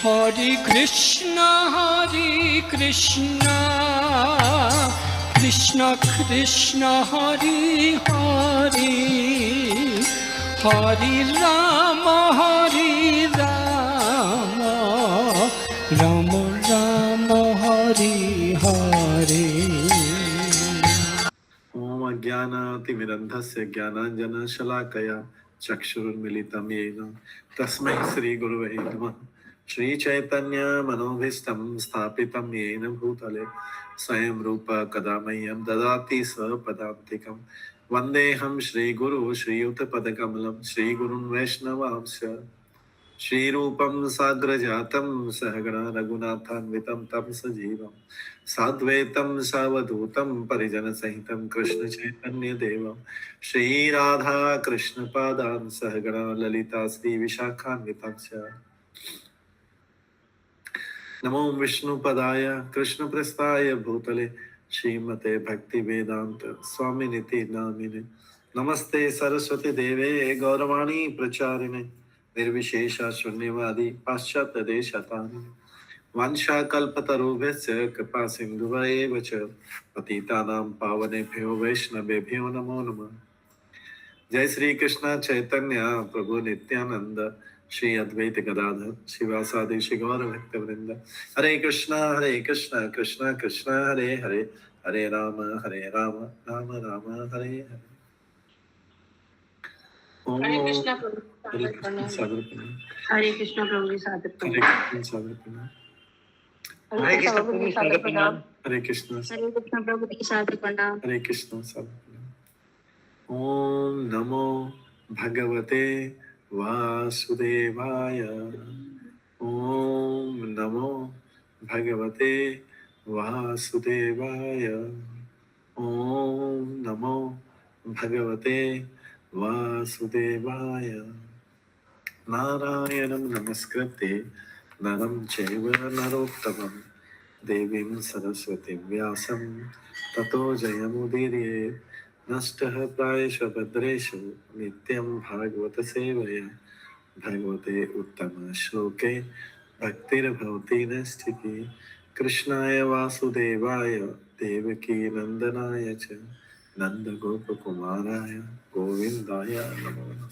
Hare Krishna, Krishna Krishna, Hare Hare, Hare Rama, Rama Rama, Hare Hare. ओम अज्ञानातिमिरन्धस्य ज्ञानाञ्जनशलाकया चक्षुरुन्मीलितं येन तस्मै श्रीगुरवे नमः। श्रीचैतन्यमनोभीष्टं स्थापितं येन भूतले स्वयं रूप कदा मह्यं ददाति स्वपदान्तिकं। वन्देऽहं श्रीगुरु श्रीयुतपदकमलं श्रीगुरुं वैष्णवांश्च श्रीरूपं साग्रजातं सहगणा रघुनाथान्वितं तं सजीवं साद्वैतं सावधूतं परिजनसहितं कृष्णचैतन्यदेवं श्रीराधा कृष्णपादान् सहगणा ललिता श्रीविशाखान्वितं च। नमो विष्णुपदाय कृष्णप्रस्थाय भूतले श्रीमते भक्तिवेदांत स्वामिनिति नामिने। नमस्ते सरस्वती देवे गौरवाणी प्रचारिणे निर्विशेष शून्यवादी पाश्चात्य देशतारिणे वंशाकल्पतरुभ्यश्च कृपा सिन्धुभ्येव च पतितानां पावनेभ्यो वैष्णवेभ्यो नमो नमः। जय श्री कृष्ण चैतन्य प्रभु नित्यानंद श्री अद्वैत गदाधर शिवासादि श्री गौर भक्त वृंद। हरे कृष्णा कृष्णा कृष्णा हरे हरे, हरे राम राम राम हरे हरे। हरे कृष्णा प्रभु हरे कृष्ण सागर प्रणाम। हरे कृष्णा प्रभु जी सादर हरे प्रणाम। कृष्ण सागर प्रणाम। हरे कृष्णा प्रभु जी सादर प्रणाम। हरे कृष्ण प्रभु जी सादर प्रणाम। हरे कृष्ण सागर प्रणाम। ओम नमो भगवते वासुदेवाय। ओम नमो भगवते वासुदेवाय। ओम नमो भगवते वासुदेवाय। नारायणं नमस्कृत्य नरं चैव नरोत्तमं देवीं सरस्वतीं व्यासं ततो जयमुदीरये। नष्टः प्रायेषु भद्रेषु नित्यं भागवत सेवया भगवते उत्तम श्लोके भक्तिर्भवति नैष्ठिकी। कृष्णाय वासुदेवाय देवकी नंदनाय च नंदगोपकुमाराय गोविंदाय नमो नमः।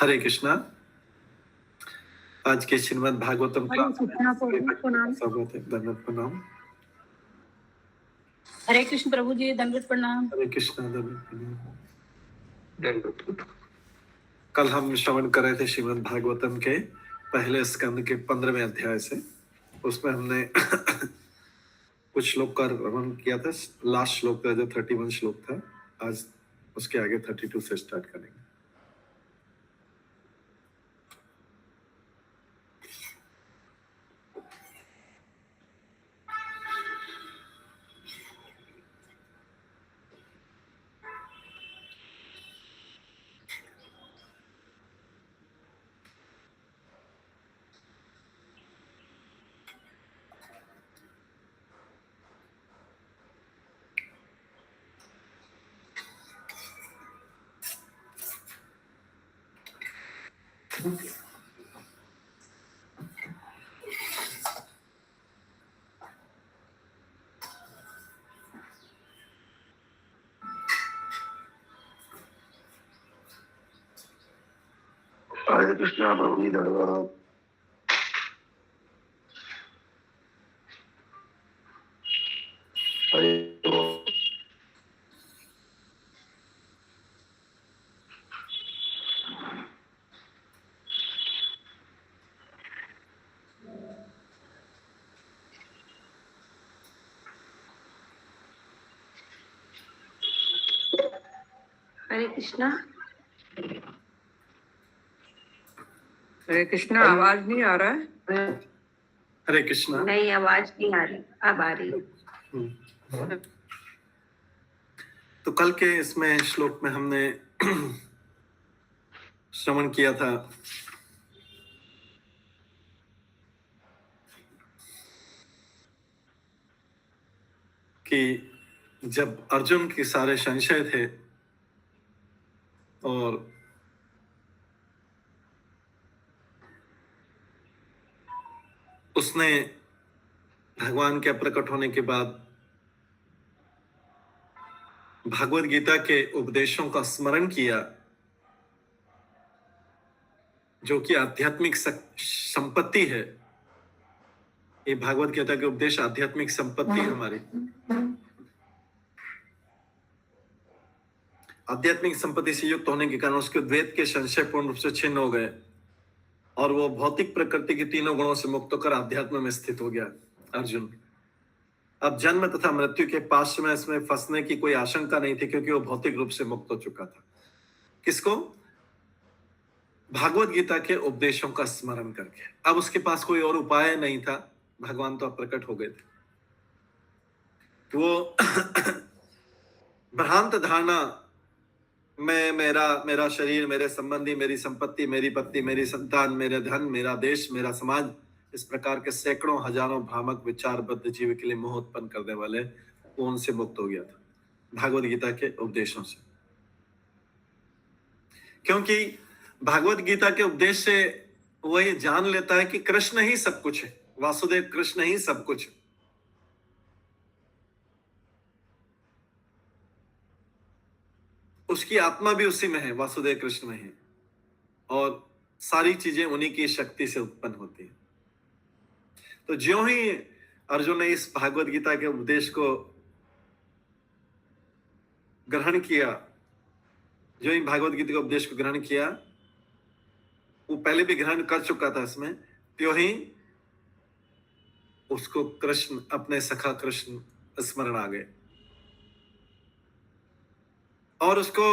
हरे कृष्णा। आज के श्रीमद् भागवतम दंडवत प्रणाम। हरे कृष्ण प्रभु जी दंडवत प्रणाम। हरे कृष्णा दंडवत प्रणाम। कल हम श्रवण कर रहे थे श्रीमद् भागवतम के पहले स्कंद के 15वें अध्याय से। उसमें हमने कुछ श्लोक का वर्णन किया था। लास्ट श्लोक का जो 31 श्लोक था, आज उसके आगे 32 से स्टार्ट करेंगे। हरे कृष्णा प्रभु जी धन्यवाद। हरे हरे कृष्णा। हरे कृष्णा। आवाज नहीं आ रहा है। हरे कृष्णा। नहीं, आवाज नहीं आ रही, अब आ रही। तो कल के इसमें श्लोक में हमने श्रवण किया था कि जब अर्जुन के सारे संशय थे और उसने भगवान के प्रकट होने के बाद भागवत गीता के उपदेशों का स्मरण किया, जो कि आध्यात्मिक संपत्ति है। ये भागवत गीता के उपदेश आध्यात्मिक संपत्ति है हमारी। आध्यात्मिक संपत्ति से युक्त होने के कारण उसके द्वैत के संशय पूर्ण रूप से छिन्न हो गए और वो भौतिक प्रकृति के तीनों गुणों से मुक्त होकर अध्यात्म में स्थित हो गया। अर्जुन, अब जन्म तथा मृत्यु के पाश में इसमें फंसने की कोई आशंका नहीं थी, क्योंकि वो भौतिक रूप से मुक्त हो चुका था। किसको? भागवत गीता के उपदेशों का स्मरण करके। अब उसके पास कोई और उपाय नहीं था, भगवान तो प्रकट हो गए थे। वो भ्रांत धारणा में मेरा शरीर, मेरे संबंधी, मेरी संपत्ति, मेरी पत्नी, मेरी संतान, मेरे धन, मेरा देश, मेरा समाज, इस प्रकार के सैकड़ों हजारों भ्रामक विचारबद्ध जीव के लिए मोह उत्पन्न करने वाले, वो उनसे मुक्त हो गया था भागवत गीता के उपदेशों से। क्योंकि भागवत गीता के उपदेश से वो ये जान लेता है कि कृष्ण ही सब कुछ है, वासुदेव कृष्ण ही सब कुछ है। उसकी आत्मा भी उसी में है, वासुदेव कृष्ण में है, और सारी चीजें उन्हीं की शक्ति से उत्पन्न होती है। तो ज्यों ही अर्जुन ने इस भागवत गीता के उपदेश को ग्रहण किया, जो ही भागवत गीता के उपदेश को ग्रहण किया, वो पहले भी ग्रहण कर चुका था इसमें, त्यों ही उसको कृष्ण, अपने सखा कृष्ण स्मरण आ गए और उसको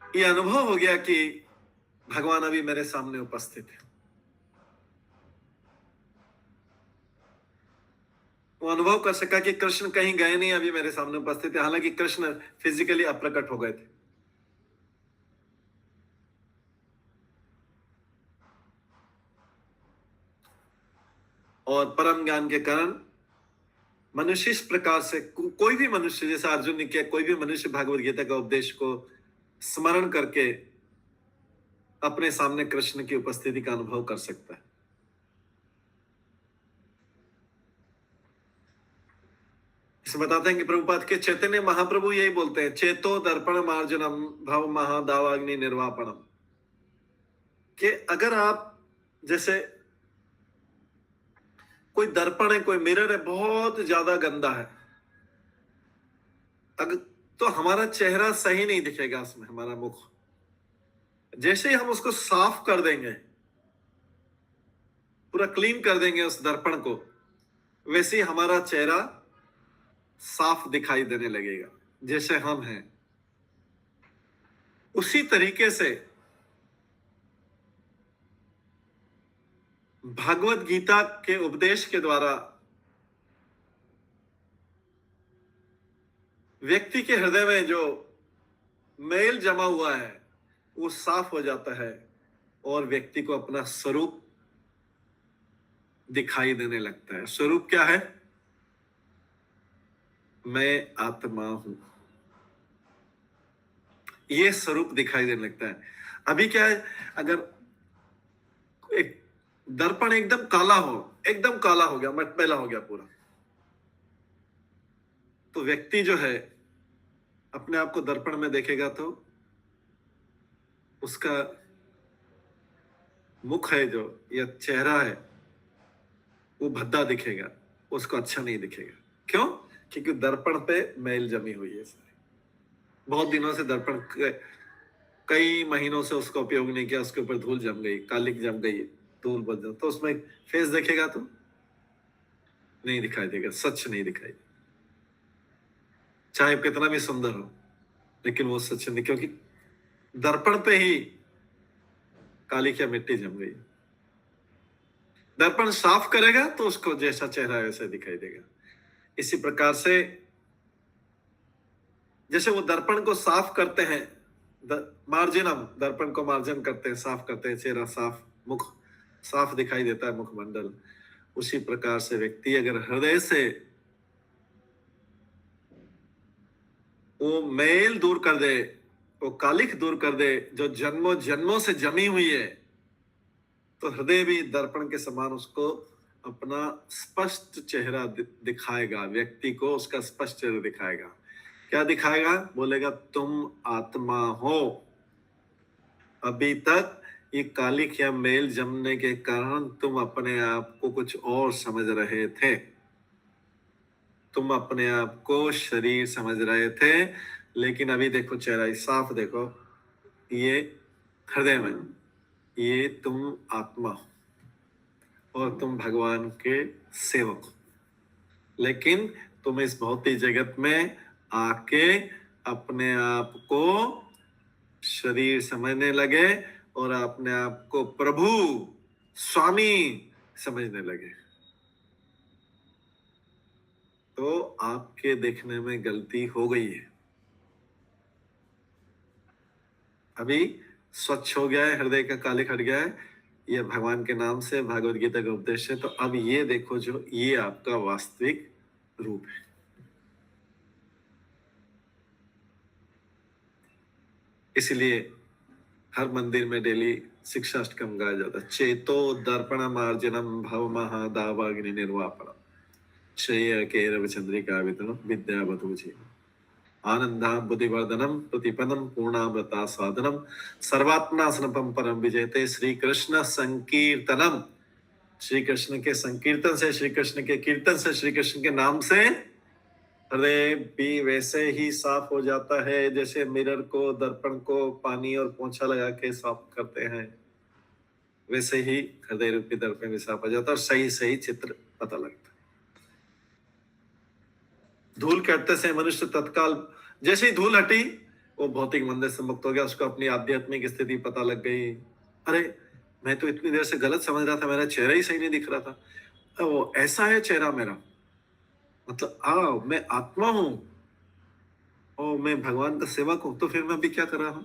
ये अनुभव हो गया कि भगवान अभी मेरे सामने उपस्थित है। वो अनुभव कर सका कि कृष्ण कहीं गए नहीं, अभी मेरे सामने उपस्थित है। हालांकि कृष्ण फिजिकली अप्रकट हो गए थे। और परम ज्ञान के कारण मनुष्य इस प्रकार से, कोई भी मनुष्य, जैसा अर्जुन ने किया, कोई भी मनुष्य भागवत गीता का उपदेश को स्मरण करके अपने सामने कृष्ण की उपस्थिति का अनुभव कर सकता है। इसे बताते हैं कि प्रभुपाद के चैतन्य महाप्रभु यही बोलते हैं, चेतो दर्पण मार्जनम भव महादावाग्नि निर्वापणम, कि अगर आप, जैसे कोई दर्पण है, कोई मिरर है, बहुत ज्यादा गंदा है, अगर तो हमारा चेहरा सही नहीं दिखेगा उसमें, हमारा मुख। जैसे ही हम उसको साफ कर देंगे, पूरा क्लीन कर देंगे उस दर्पण को, वैसे ही हमारा चेहरा साफ दिखाई देने लगेगा, जैसे हम हैं। उसी तरीके से भागवत गीता के उपदेश के द्वारा व्यक्ति के हृदय में जो मैल जमा हुआ है वो साफ हो जाता है और व्यक्ति को अपना स्वरूप दिखाई देने लगता है। स्वरूप क्या है? मैं आत्मा हूं, ये स्वरूप दिखाई देने लगता है। अभी क्या है, अगर एक दर्पण एकदम काला हो गया, मटमैला हो गया पूरा, तो व्यक्ति जो है अपने आप को दर्पण में देखेगा तो उसका मुख है जो, या चेहरा है, वो भद्दा दिखेगा, उसको अच्छा नहीं दिखेगा। क्यों? क्योंकि दर्पण पे मैल जमी हुई है सारी। बहुत दिनों से दर्पण, कई महीनों से उसका उपयोग नहीं किया, उसके ऊपर धूल जम गई, कालिक जम गई, धूल बच जाए, तो उसमें फेस देखेगा तो नहीं दिखाई देगा, सच नहीं दिखाई, चाहे कितना भी सुंदर हो, लेकिन वो सच नहीं, क्योंकि दर्पण पे ही कालिक या मिट्टी जम गई। दर्पण साफ करेगा तो उसको जैसा चेहरा है वैसा दिखाई देगा। इसी प्रकार से जैसे वो दर्पण को साफ करते हैं, मार्जिनम, दर्पण को मार्जन करते हैं, साफ करते हैं, चेहरा साफ, मुख साफ दिखाई देता है, मुखमंडल। उसी प्रकार से व्यक्ति अगर हृदय से वो मैल दूर कर दे, वो कालिख दूर कर दे जो जन्मों जन्मों से जमी हुई है, तो हृदय भी दर्पण के समान उसको अपना स्पष्ट चेहरा दिखाएगा, व्यक्ति को उसका स्पष्ट चेहरा दिखाएगा। क्या दिखाएगा? बोलेगा तुम आत्मा हो। अभी तक ये कालिक या मेल जमने के कारण तुम अपने आप को कुछ और समझ रहे थे, तुम अपने आप को शरीर समझ रहे थे, लेकिन अभी देखो चेहरा साफ देखो, ये हृदय में, ये तुम आत्मा हो और तुम भगवान के सेवक हो। लेकिन तुम इस भौतिक जगत में आके अपने आप को शरीर समझने लगे और अपने आप को प्रभु स्वामी समझने लगे। तो आपके देखने में गलती हो गई है। अभी स्वच्छ हो गया है, हृदय का काले हट गया है, यह भगवान के नाम से भागवत गीता का उपदेश है। तो अब ये देखो, जो ये आपका वास्तविक रूप है। इसलिए हर मंदिर में डेली शिक्षाष्टकम गाया जाता है। चेतो दर्पण मार्जनम भव महादावाग्नि निर्वापणम श्रेय केरव चंद्रिका वितरण विद्या बधुजी आनंदा बुद्धिवर्धनम प्रतिपदम पूर्णामृता साधनम सर्वात्मासनपम परम विजयते श्री कृष्ण संकीर्तनम। श्री कृष्ण के संकीर्तन से, श्री कृष्ण के कीर्तन से, श्री कृष्ण के नाम से हृदय भी वैसे ही साफ हो जाता है जैसे मिरर को, दर्पण को पानी और पोंछा लगा के साफ करते हैं। वैसे ही हृदय रूपी दर्पण भी साफ हो जाता है और सही सही चित्र पता लगता है। धूल के हटने से मनुष्य तत्काल, जैसे ही धूल हटी वो भौतिक मंदिर से मुक्त हो गया, उसको अपनी आध्यात्मिक स्थिति पता लग गई। अरे मैं तो इतनी देर से गलत समझ रहा था, मेरा चेहरा ही सही नहीं दिख रहा था, वो ऐसा है चेहरा मेरा, मतलब मैं आत्मा हूं और मैं भगवान का सेवक हूं। तो फिर मैं अभी क्या कर रहा हूं?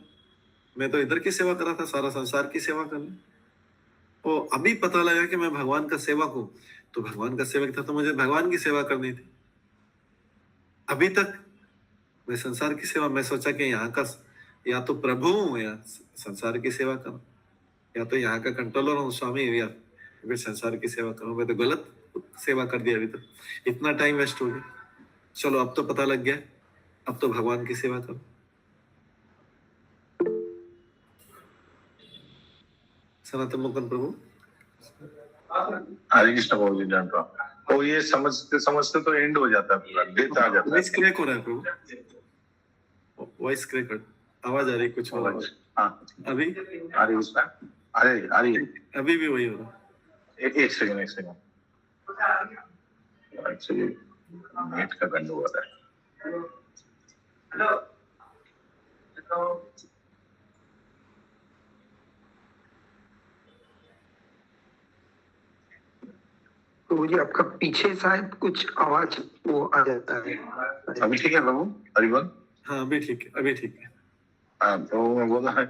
मैं तो इधर की सेवा कर रहा था, सारा संसार की सेवा करनी। और अभी पता लगा कि मैं भगवान का सेवक हूं। तो भगवान का सेवक था तो मुझे भगवान की सेवा करनी थी। अभी तक मैं संसार की सेवा, मैं सोचा कि यहाँ का या तो प्रभु हूं या संसार की सेवा करूं, या तो यहाँ का कंट्रोलर हूँ स्वामी, या फिर संसार की सेवा करूं। मैं तो गलत सेवा कर दिया। अभी तक इतना टाइम वेस्ट हो गया। चलो अब तो पता लग गया, अब तो भगवान की सेवा करो। सनातन मुकुंद प्रभु। हरे कृष्ण प्रभु जी, जान रहा हूँ। तो ये समझते समझते तो एंड हो जाता है, पूरा डेथ आ जाता है। वॉइस क्रैक हो रहा है प्रभु, वॉइस क्रैक, आवाज आ रही कुछ और। हाँ अभी हरे कृष्ण, अरे अभी भी वही हो रहा है। एक सेकंड एक्चुअली नेट का गंड हुआ है। तो मुझे आपका पीछे शायद कुछ आवाज वो आ जाता है। अभी ठीक है प्रभु? हरिबोल। हाँ अभी ठीक है, अभी ठीक है। हाँ तो मैं बोला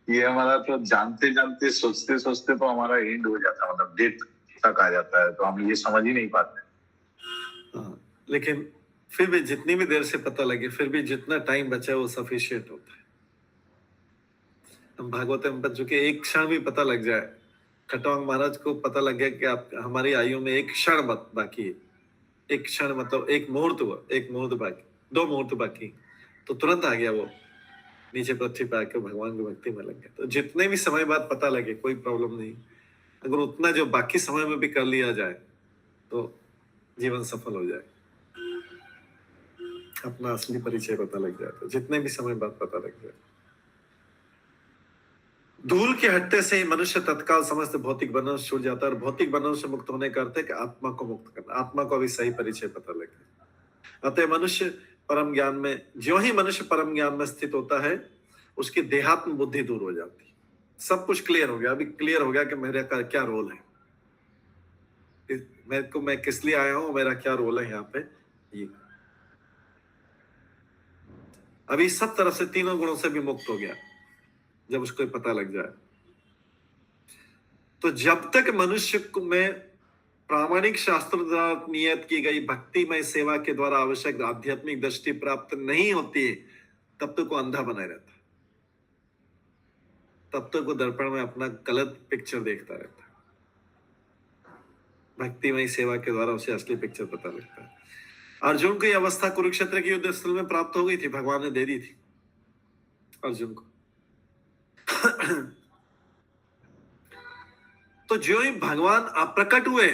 ये हमारा तो जानते जानते सोचते सोचते तो हमारा एंड हो जाता है, मतलब डेथ तक आ जाता है, तो हम ये समझ ही नहीं पाते। हाँ, लेकिन फिर भी जितनी भी देर से पता लगे, फिर भी जितना टाइम बचा वो सफिशिएंट होता है। हम भागवत में बच्चों के एक क्षण भी पता लग जाए, खटवांग महाराज को पता लग गया कि आप हमारी आयु में एक क्षण बाकी है, एक क्षण मतलब एक मुहूर्त हुआ, एक मुहूर्त बाकी, 2 मुहूर्त बाकी, तो तुरंत आ गया वो नीचे पृथ्वी पे आके भगवान की भक्ति में लग गया। तो जितने भी समय बाद पता लगे कोई प्रॉब्लम नहीं, अगर उतना जो बाकी समय में भी कर लिया जाए तो जीवन सफल हो जाए, अपना असली परिचय पता लग जाए, तो जितने भी समय बाद पता लग जाए। धूल के हटने से ही मनुष्य तत्काल समस्त भौतिक बंधन छूट जाता है, और भौतिक बंधन से मुक्त होने का अर्थ है कि आत्मा को मुक्त करना, आत्मा को भी सही परिचय पता लगे। अतः मनुष्य परम ज्ञान में, ज्यों ही मनुष्य परम ज्ञान में स्थित होता है, उसकी देहात्म बुद्धि दूर हो जाती है। सब कुछ क्लियर हो गया, अभी क्लियर हो गया कि मेरा क्या रोल है, मैं किस लिए आया हूं, मेरा क्या रोल है यहाँ पे। ये अभी सब तरफ से, तीनों गुणों से भी मुक्त हो गया जब उसको पता लग जाए। तो जब तक मनुष्य में प्रामाणिक शास्त्र द्वारा नियत की गई भक्तिमय सेवा के द्वारा आवश्यक आध्यात्मिक दृष्टि प्राप्त नहीं होती है, तब तक वो अंधा बना रहता है। तब तक वो दर्पण में अपना गलत पिक्चर देखता रहता है। भक्तिमय सेवा के द्वारा उसे असली पिक्चर पता लगता है। अर्जुन को यह अवस्था कुरुक्षेत्र की युद्ध स्थल में प्राप्त हो गई थी, भगवान ने दे दी थी अर्जुन को। तो जो ही भगवान अप्रकट हुए,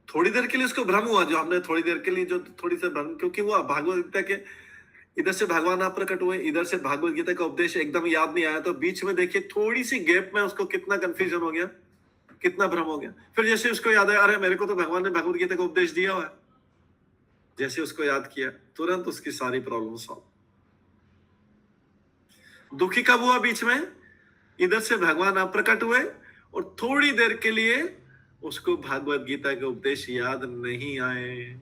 थोड़ी देर के लिए उसको भ्रम हुआ, जो हमने थोड़ी देर के लिए जो थोड़ी सी भ्रम क्योंकि हुआ, भागवत गीता के इधर से भगवान अप्रकट हुए, इधर से भागवत गीता का उपदेश एकदम याद नहीं आया, तो बीच में देखिए थोड़ी सी गैप में उसको कितना कंफ्यूजन हो गया, कितना भ्रम हो गया। फिर जैसे उसको याद आया, अरे मेरे को तो भगवान ने भगवत गीता का उपदेश दिया हुआ है, जैसे उसको याद किया तुरंत उसकी सारी प्रॉब्लम सॉल्व। दुखी कब हुआ? बीच में इधर से भगवान अप्रकट हुए और थोड़ी देर के लिए उसको भागवत गीता के उपदेश याद नहीं आए।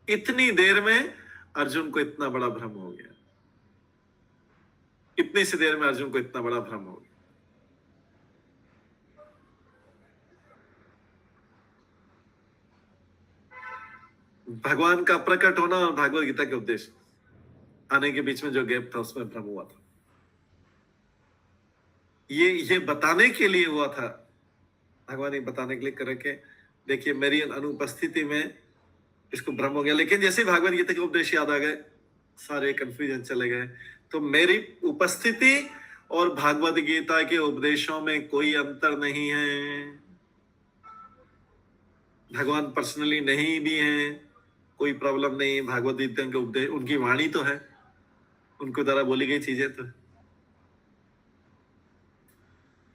इतनी देर में अर्जुन को इतना बड़ा भ्रम हो गया, इतनी सी देर में अर्जुन को इतना बड़ा भ्रम हो गया। भगवान का प्रकट होना और भागवत गीता के उपदेश आने के बीच में जो गैप था उसमें भ्रम हुआ था। ये बताने के लिए हुआ था, भगवान ये बताने के लिए करके देखिए मेरी अनुपस्थिति में इसको भ्रम हो गया, लेकिन जैसे भागवत गीता के उपदेश याद आ गए सारे कंफ्यूजन चले गए। तो मेरी उपस्थिति और भागवत गीता के उपदेशों में कोई अंतर नहीं है, भगवान पर्सनली नहीं भी है, कोई प्रॉब्लम नहीं। भागवत गीता के उपदेश उनकी वाणी तो है, उनको द्वारा बोली गई चीजें तो है।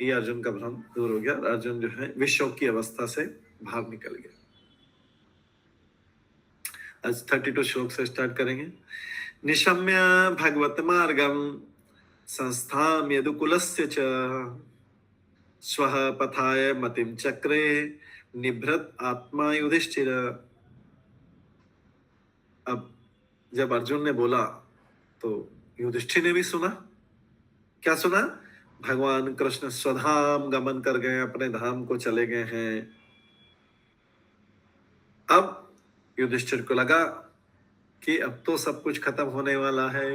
ये अर्जुन का भ्रम दूर हो गया, अर्जुन जो है विश्व की अवस्था से बाहर निकल गया। आज 32 श्लोक से स्टार्ट करेंगे। निशम्य भगवत मार्गम संस्थाम यदुकुलस्य च स्वः पथाय मतिम चक्रे निभृत आत्मा युधिष्ठिर। अब जब अर्जुन ने बोला तो युधिष्ठिर ने भी सुना। क्या सुना? भगवान कृष्ण स्वधाम गमन कर गए, अपने धाम को चले गए हैं। अब युधिष्ठिर को लगा कि अब तो सब कुछ खत्म होने वाला है,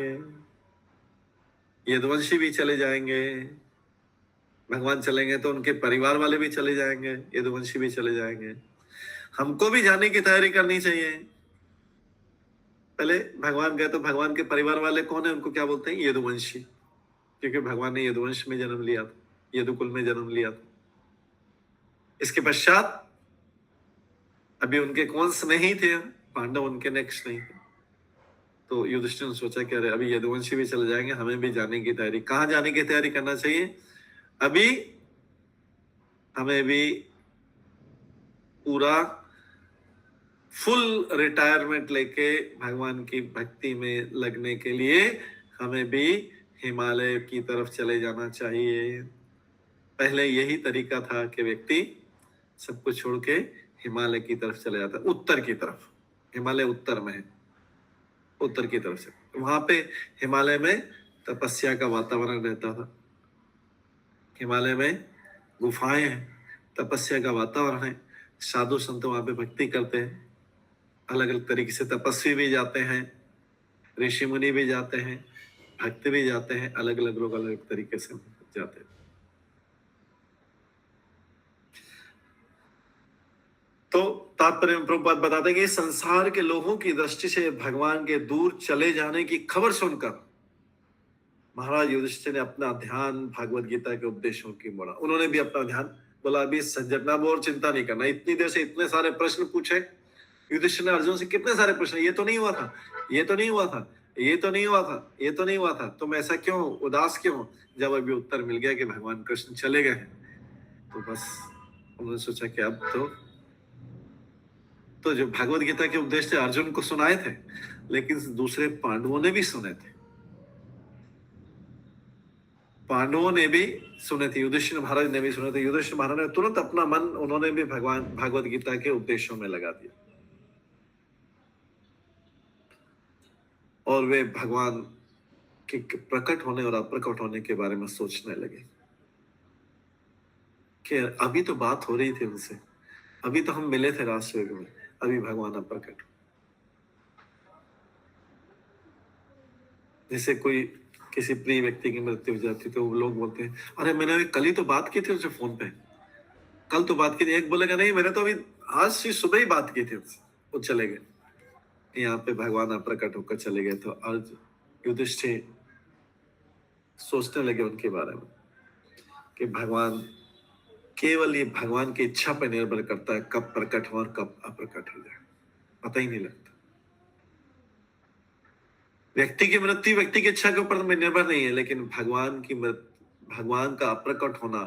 यदुवंशी भी चले जाएंगे, भगवान चलेंगे तो उनके परिवार वाले भी चले जाएंगे, यदुवंशी भी चले जाएंगे, हमको भी जाने की तैयारी करनी चाहिए। पहले भगवान गए तो भगवान के परिवार वाले कौन है, उनको क्या बोलते हैं? यदुवंशी, क्योंकि भगवान ने यदुवंश में जन्म लिया था, यदुकुल में जन्म लिया था। इसके पश्चात अभी उनके कौंस नहीं थे, पांडव उनके नेक्स्ट नहीं थे। तो युधिष्ठिर ने सोचा कि अरे अभी यदुवंशी भी चले जाएंगे, हमें भी जाने की तैयारी। कहाँ जाने की तैयारी करना चाहिए? अभी हमें भी पूरा फुल रिटायरमेंट लेके भगवान की भक्ति में लगने के लिए हमें भी हिमालय की तरफ चले जाना चाहिए। पहले यही तरीका था कि व्यक्ति सब कुछ छोड़ के हिमालय की तरफ चले जाता, उत्तर की तरफ। हिमालय उत्तर में है, उत्तर की तरफ से। वहां पे हिमालय में तपस्या का वातावरण रहता था, हिमालय में गुफाएं हैं, तपस्या का वातावरण है, साधु संत वहां पे भक्ति करते हैं, अलग अलग तरीके से तपस्वी भी जाते हैं, ऋषि मुनि भी जाते हैं, भक्त भी जाते हैं, अलग अलग लोग अलग अलग तरीके से जाते हैं। तो तात्पर्य में प्रभुपाद बताते हैं कि संसार के लोगों की दृष्टि से भगवान के दूर चले जाने की खबर सुनकर महाराज युधिष्ठिर ने अपना ध्यान भागवत गीता के उपदेशों की मोड़ा। उन्होंने भी अपना ध्यान बोला, अभी संजटना और चिंता नहीं करना। इतनी देर से इतने सारे प्रश्न पूछे युधिष्ठिर ने अर्जुन से, कितने सारे प्रश्न, ये तो नहीं हुआ था, ये तो नहीं हुआ था, ये तो नहीं हुआ था, ये तो नहीं हुआ था, तुम ऐसा क्यों उदास क्यों? जब अभी उत्तर मिल गया कि भगवान कृष्ण चले गए तो बस उन्होंने सोचा कि अब तो जो भगवत गीता के उपदेश थे अर्जुन को सुनाए थे, लेकिन दूसरे पांडवों ने भी सुने थे, पांडवों ने भी सुने थे, युधिष्ठिर महाराज ने भी सुने थे। युधिष्ठिर महाराज ने तुरंत अपना मन उन्होंने भी भगवान भगवत गीता के उपदेशों में लगा दिया और वे भगवान के प्रकट होने और अप्रकट होने के बारे में सोचने लगे कि अभी तो बात हो रही थी उनसे, अभी तो हम मिले थे राजस्वर्ग में, अभी भगवान अप्रकट। जैसे कोई किसी प्रिय व्यक्ति की मृत्यु हो जाती तो वो लोग बोलते हैं, अरे मैंने अभी कल ही तो बात की थी उससे फोन पे, कल तो बात की थी। एक बोलेगा नहीं मैंने तो अभी आज से सुबह ही बात की थी उससे, वो चले गए। यहाँ पे भगवान अप्रकट होकर चले गए। तो अर्जुन युधिष्ठिर सोचने लगे उनके बारे में कि भगवान केवल ये भगवान की इच्छा पर निर्भर करता है कब प्रकट हो और कब अप्रकट हो जाए, पता ही नहीं लगता। व्यक्ति की मृत्यु व्यक्ति की इच्छा के ऊपर निर्भर नहीं है, लेकिन भगवान का अप्रकट होना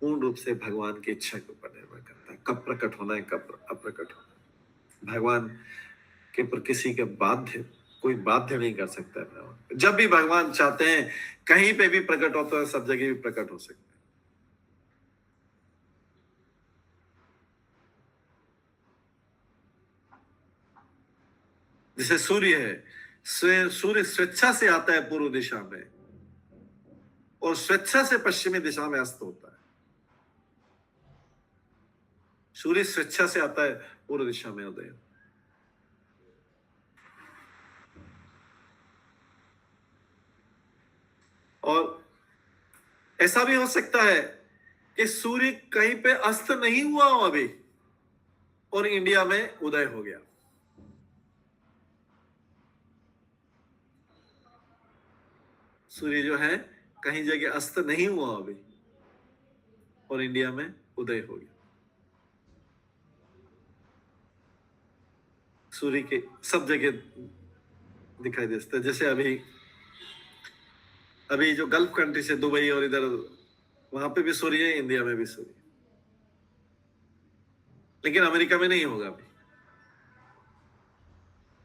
पूर्ण रूप से भगवान की इच्छा के ऊपर निर्भर करता है, कब प्रकट होना है कब अप्रकट होना है। भगवान के ऊपर किसी के कोई बाध्य नहीं कर सकता है। जब भी भगवान चाहते हैं कहीं पे भी प्रकट होता है, सब जगह भी प्रकट हो सकते हैं। जैसे सूर्य है, सूर्य स्वेच्छा से आता है पूर्व दिशा में और स्वेच्छा से पश्चिमी दिशा में अस्त होता है। सूर्य स्वेच्छा से आता है पूर्व दिशा में उदय। और ऐसा भी हो सकता है कि सूर्य कहीं पे अस्त नहीं हुआ हो अभी और इंडिया में उदय हो गया। सूर्य जो है कहीं जगह अस्त नहीं हुआ अभी और इंडिया में उदय हो गया। सूर्य के सब जगह दिखाई देता है। जैसे अभी जो गल्फ कंट्री से दुबई और इधर वहां पे भी सूर्य है, इंडिया में भी सूर्य, लेकिन अमेरिका में नहीं होगा अभी।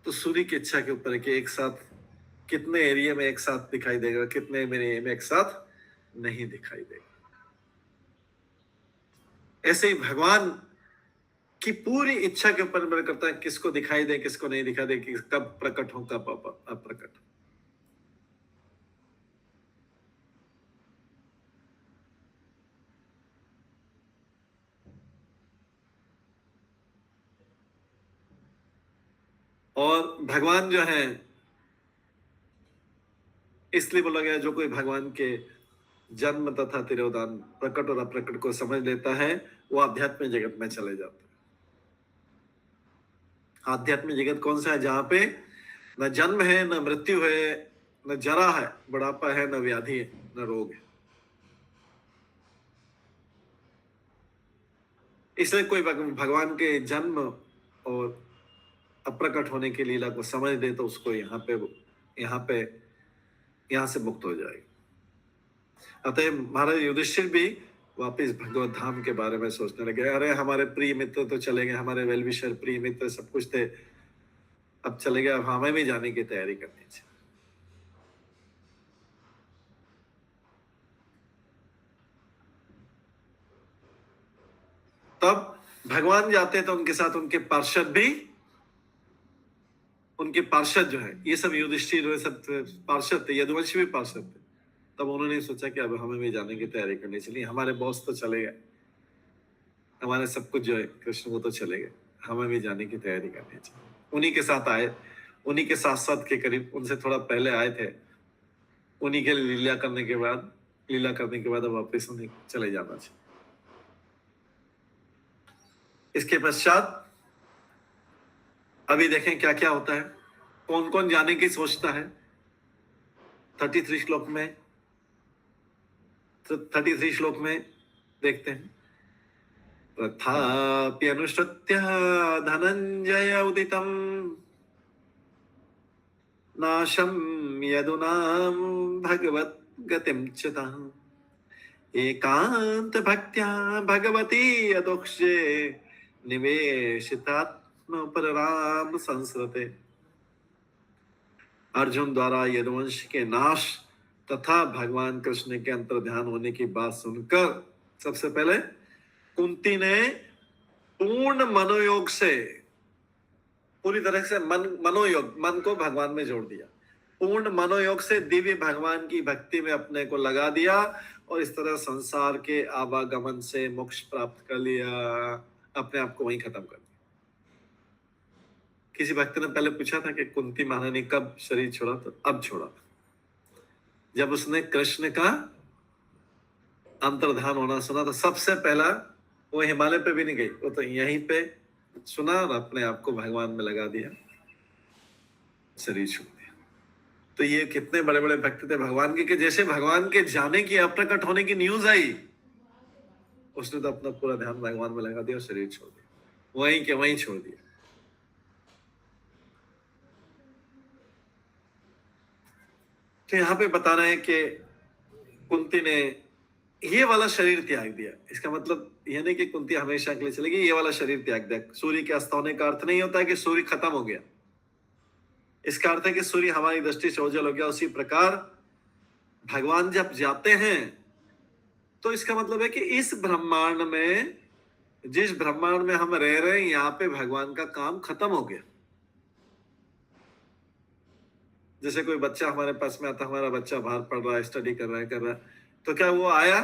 तो सूर्य की इच्छा के ऊपर है कि एक साथ कितने एरिया में एक साथ दिखाई देगा, कितने एरिया में एक साथ नहीं दिखाई देगा। ऐसे ही भगवान की पूरी इच्छा के ऊपर निर्भर करता है किसको दिखाई दे किसको नहीं दिखाई दे, कि कब प्रकट हो कब अप्रकट हो। और भगवान जो है, इसलिए बोला गया जो कोई भगवान के जन्म तथा तिरोधान प्रकट और अप्रकट को समझ लेता है वो आध्यात्मिक जगत में चले जाता है। आध्यात्मिक जगत कौन सा है? जहां पे न जन्म है, न मृत्यु है, न जरा है, बुढ़ापा है, न व्याधि है, न रोग है। इसलिए कोई भगवान के जन्म और अप्रकट होने की लीला को समझ दे तो उसको यहाँ से मुक्त हो जाएगा। अतः महाराज युधिष्ठिर भी वापिस भगवत धाम के बारे में सोचने लगे। अरे हमारे प्रिय मित्र तो चले गए, हमारे वेलविशर प्रिय मित्र सब कुछ थे, अब चले गए, अब हमें भी जाने की तैयारी करनी चाहिए। तब भगवान जाते तो उनके साथ उनके पार्षद जो है, ये सब युधिष्ठिर सब पार्षद थे, यदुवंशी भी पार्षद थे। तब उन्होंने सोचा कि अब हमें भी जाने की तैयारी करनी चाहिए। हमारे बॉस तो चले गए, हमारे सब कुछ जो है कृष्ण वो तो चले गए, हमें भी जाने की तैयारी करनी चाहिए। उन्हीं के साथ आए, उन्हीं के साथ के करीब उनसे थोड़ा पहले आए थे। उन्हीं के लीला करने के बाद अब वापस उन्हें चले जाना चाहिए। इसके पश्चात अभी देखें क्या क्या होता है, कौन कौन जाने की सोचता है। 33 श्लोक में देखते हैं। तथाप्यनुसृत्य धनंजय उदितं नाशं यदुनां भगवत गतिं चितां एकांत भक्त्या भगवती यदोक्षे निवेशितात्म परराम संस्रते। अर्जुन द्वारा यदुवंश के नाश तथा भगवान कृष्ण के अंतर ध्यान होने की बात सुनकर सबसे पहले कुंती ने पूर्ण मनोयोग से, पूरी तरह से मन को भगवान में जोड़ दिया। पूर्ण मनोयोग से दिव्य भगवान की भक्ति में अपने को लगा दिया और इस तरह संसार के आवागमन से मोक्ष प्राप्त कर लिया, अपने आप को वहीं खत्म कर दिया। किसी भक्त ने पहले पूछा था कि कुंती माता ने कब शरीर छोड़ा, तो अब छोड़ा, जब उसने कृष्ण का अंतर्धान होना सुना। तो सबसे पहला वो हिमालय पे भी नहीं गई, वो तो यहीं पे सुना और अपने आप को भगवान में लगा दिया, शरीर छोड़ दिया। तो ये कितने बड़े बड़े भक्त थे भगवान के, कि जैसे भगवान के जाने की, अप्रकट होने की न्यूज आई, उसने तो अपना पूरा ध्यान भगवान में लगा दिया और शरीर छोड़ दिया, वहीं के वहीं छोड़ दिया। तो यहाँ पे बता रहे हैं कि कुंती ने ये वाला शरीर त्याग दिया। इसका मतलब यह नहीं कि कुंती हमेशा के लिए चलेगी, ये वाला शरीर त्याग दिया। सूर्य के अस्त होने का अर्थ नहीं होता है कि सूर्य खत्म हो गया, इसका अर्थ है कि सूर्य हमारी दृष्टि से ओझल हो गया। उसी प्रकार भगवान जब जाते हैं तो इसका मतलब है कि इस ब्रह्मांड में, जिस ब्रह्मांड में हम रह रहे हैं, यहाँ पे भगवान का काम खत्म हो गया। जैसे कोई बच्चा हमारे पास में आता, हमारा बच्चा बाहर पढ़ रहा है, स्टडी कर रहा है, तो क्या वो आया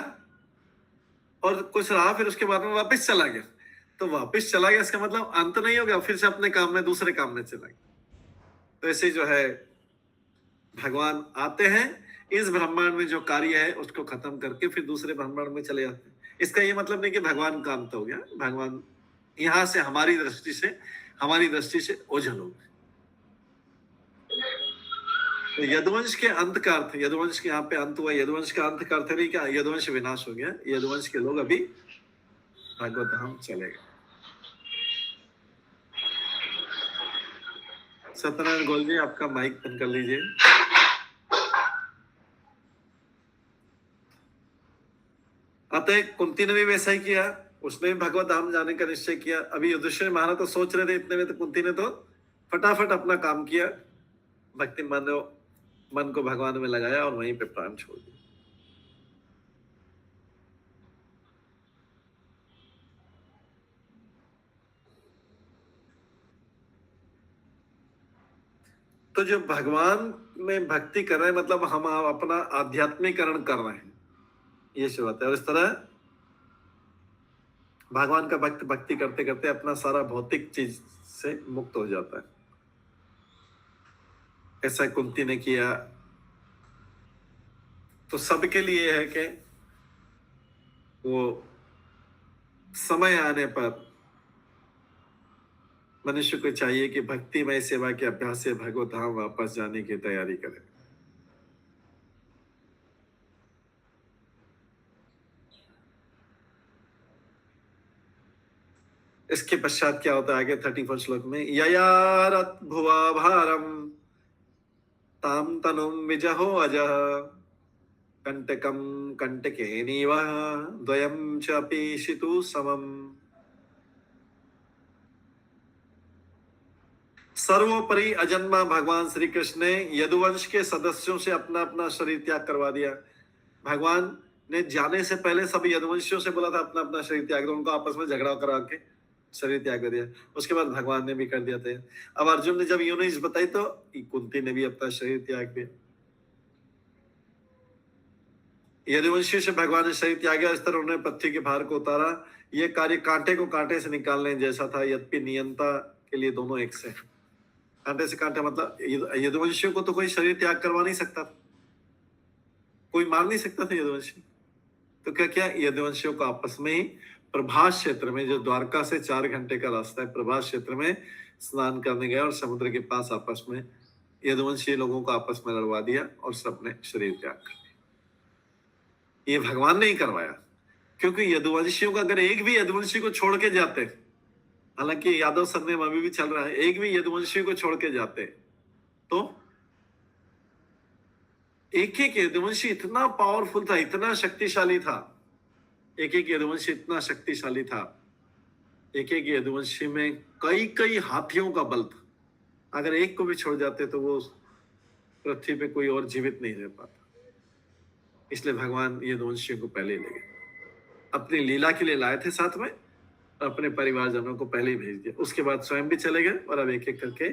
और कुछ रहा, फिर उसके बाद में वापस चला गया? तो वापस चला गया इसका मतलब अंत नहीं हो गया, फिर से अपने काम में, दूसरे काम में चला गया। तो ऐसे जो है भगवान आते हैं, इस ब्रह्मांड में जो कार्य है उसको खत्म करके फिर दूसरे ब्रह्मांड में चले जाते हैं। इसका ये मतलब नहीं कि भगवान का अंत हो गया, भगवान यहाँ से हमारी दृष्टि से ओझल हो गए। तो यदुवंश के अंत का अर्थ, यदुवंश के यहाँ पे अंत हुआ, यदुवंश का अंत का अर्थ नहीं क्या यदुवंश विनाश हो गया, यदुवंश के लोग अभी भागवत धाम चले गए। सत्यनारायण गोल जी, आपका माइक बंद कर लीजिए। अतः कुंती ने भी वैसा ही किया, उसने भी भगवत धाम जाने का निश्चय किया। अभी युधिष्ठिर महाराज तो सोच रहे थे, इतने में तो कुंती ने तो फटाफट अपना काम किया, भक्ति मन को भगवान में लगाया और वहीं पे प्राण छोड़ दिया। तो जो भगवान में भक्ति कर रहे हैं, मतलब हम अपना आध्यात्मिकरण कर रहे हैं, ये शुरू होता है। और इस तरह भगवान का भक्त भक्ति करते करते अपना सारा भौतिक चीज से मुक्त हो जाता है। ऐसा कुंती ने किया। तो सबके लिए है कि वो समय आने पर मनुष्य को चाहिए कि भक्तिमय सेवा के अभ्यास से भगवत धाम वापस जाने की तैयारी करे। इसके पश्चात क्या होता है आगे 31 श्लोक में, ययारत भुवा भारम ताम तनुम विजहो अजः कंटकम कंटकेनीव द्वयम च अपीशितु समम। सर्वोपरि अजन्मा भगवान श्री कृष्ण ने यदुवंश के सदस्यों से अपना अपना शरीर त्याग करवा दिया। भगवान ने जाने से पहले सब यदुवंशियों से बोला था अपना अपना शरीर त्याग दो, उनको आपस में झगड़ा करा के शरीर त्याग कर दिया। उसके बाद भगवान ने भी कर दिया था। अब अर्जुन ने जब ये न्यूज़ बताई तो कुंती ने भी अपना शरीर त्याग दिया। यदुवंशियों से भगवान ने शरीर त्यागा, इस तरह उन्होंने पृथ्वी के भार को उतारा। ये कार्य कांटे को कांटे से निकालने जैसा था। यद्यपि नियंता के लिए दोनों एक से, कांटे से कांटे मतलब यदुवंशियों को तो कोई शरीर त्याग करवा नहीं सकता, कोई मार नहीं सकता था यदुवंशी। तो क्या किया, यदुवंशियों को आपस में ही प्रभास क्षेत्र में, जो द्वारका से 4 घंटे का रास्ता है, प्रभास क्षेत्र में स्नान करने गए और समुद्र के पास आपस में यदुवंशी लोगों को आपस में लड़वा दिया और सबने शरीर त्याग कर दिया। ये भगवान ने ही करवाया, क्योंकि यदुवंशियों का अगर एक भी यदुवंशी को छोड़ के जाते, हालांकि यादव सरनेम अभी भी चल रहा है, एक भी यदुवंशी को छोड़ के जाते तो एक एक यदुवंशी इतना पावरफुल था, इतना शक्तिशाली था, एक एक यदुवंशी इतना शक्तिशाली था, एक एक यदुवंशी में कई कई हाथियों का बल था। अगर एक को भी छोड़ जाते तो वो पृथ्वी पे कोई और जीवित नहीं रह पाता। इसलिए भगवान यदुवंशियों को पहले ले गए, अपनी लीला के लिए लाए थे साथ में, और अपने परिवारजनों को पहले ही भेज दिया। उसके बाद स्वयं भी चले गए और अब एक एक करके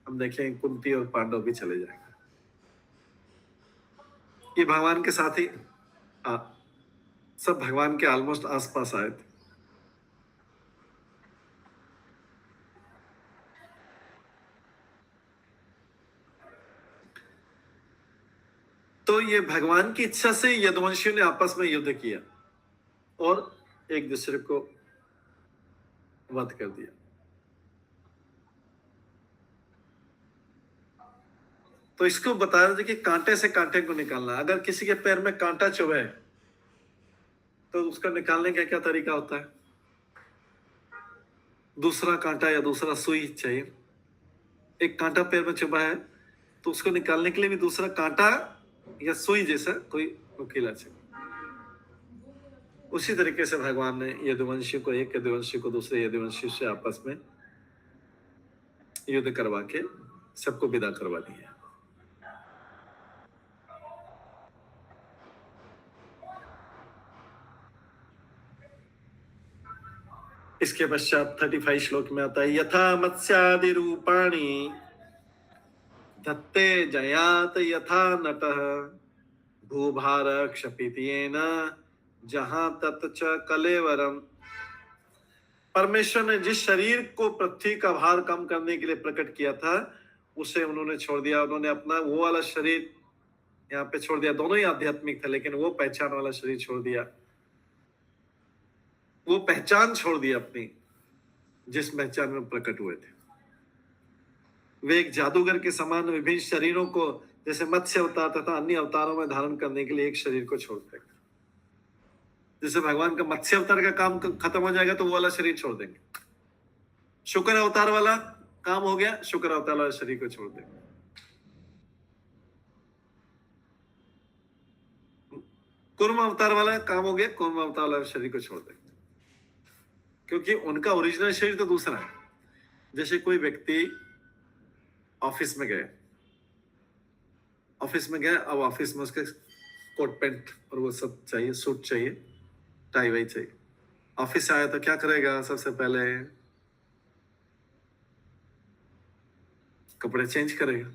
हम देखें कुंती और पांडव भी चले जाएंगे। ये भगवान के साथ ही सब भगवान के ऑलमोस्ट आसपास आए थे। ये भगवान की इच्छा से यदुवंशियों ने आपस में युद्ध किया और एक दूसरे को वध कर दिया। तो इसको बता रहे थे कि कांटे से कांटे को निकालना। अगर किसी के पैर में कांटा चुभे तो उसका निकालने का क्या तरीका होता है? दूसरा कांटा या दूसरा सुई चाहिए। एक कांटा पैर में चुभा है तो उसको निकालने के लिए भी दूसरा कांटा या सुई जैसा कोई नुकीला चाहिए। उसी तरीके से भगवान ने यदुवंशी को एक यदुवंशी को दूसरे यदुवंशी से आपस में युद्ध करवा के सबको विदा करवा दिया। इसके पश्चात 35 श्लोक में आता है, यथा मत्स्यादि रूपाणी धत्ते जयात यथा नटः भूभार क्षपितेन जहां तत् च कलेवरम। परमेश्वर ने जिस शरीर को पृथ्वी का भार कम करने के लिए प्रकट किया था उसे उन्होंने छोड़ दिया। उन्होंने अपना वो वाला शरीर यहाँ पे छोड़ दिया। दोनों ही आध्यात्मिक था, लेकिन वो पहचान वाला शरीर छोड़ दिया। वो पहचान छोड़ दी अपनी जिस पहचान में प्रकट हुए थे। वे एक जादूगर के समान विभिन्न शरीरों को जैसे मत्स्य अवतार तथा अन्य अवतारों में धारण करने के लिए एक शरीर को छोड़ते हैं। जैसे भगवान का मत्स्य अवतार का काम खत्म हो जाएगा तो वो वाला शरीर छोड़ देंगे। शुक्र अवतार वाला काम हो गया, शुक्र अवतार वाला शरीर को छोड़ देंगे। कुर्म अवतार वाला काम हो गया, कुर्म अवतार वाला शरीर को छोड़ देंगे, क्योंकि उनका ओरिजिनल शरीर तो दूसरा है। जैसे कोई व्यक्ति ऑफिस में गए, अब ऑफिस में उसके कोट पैंट और वो सब चाहिए, सूट चाहिए, टाई वाई चाहिए। ऑफिस से आया तो क्या करेगा? सबसे पहले कपड़े चेंज करेगा,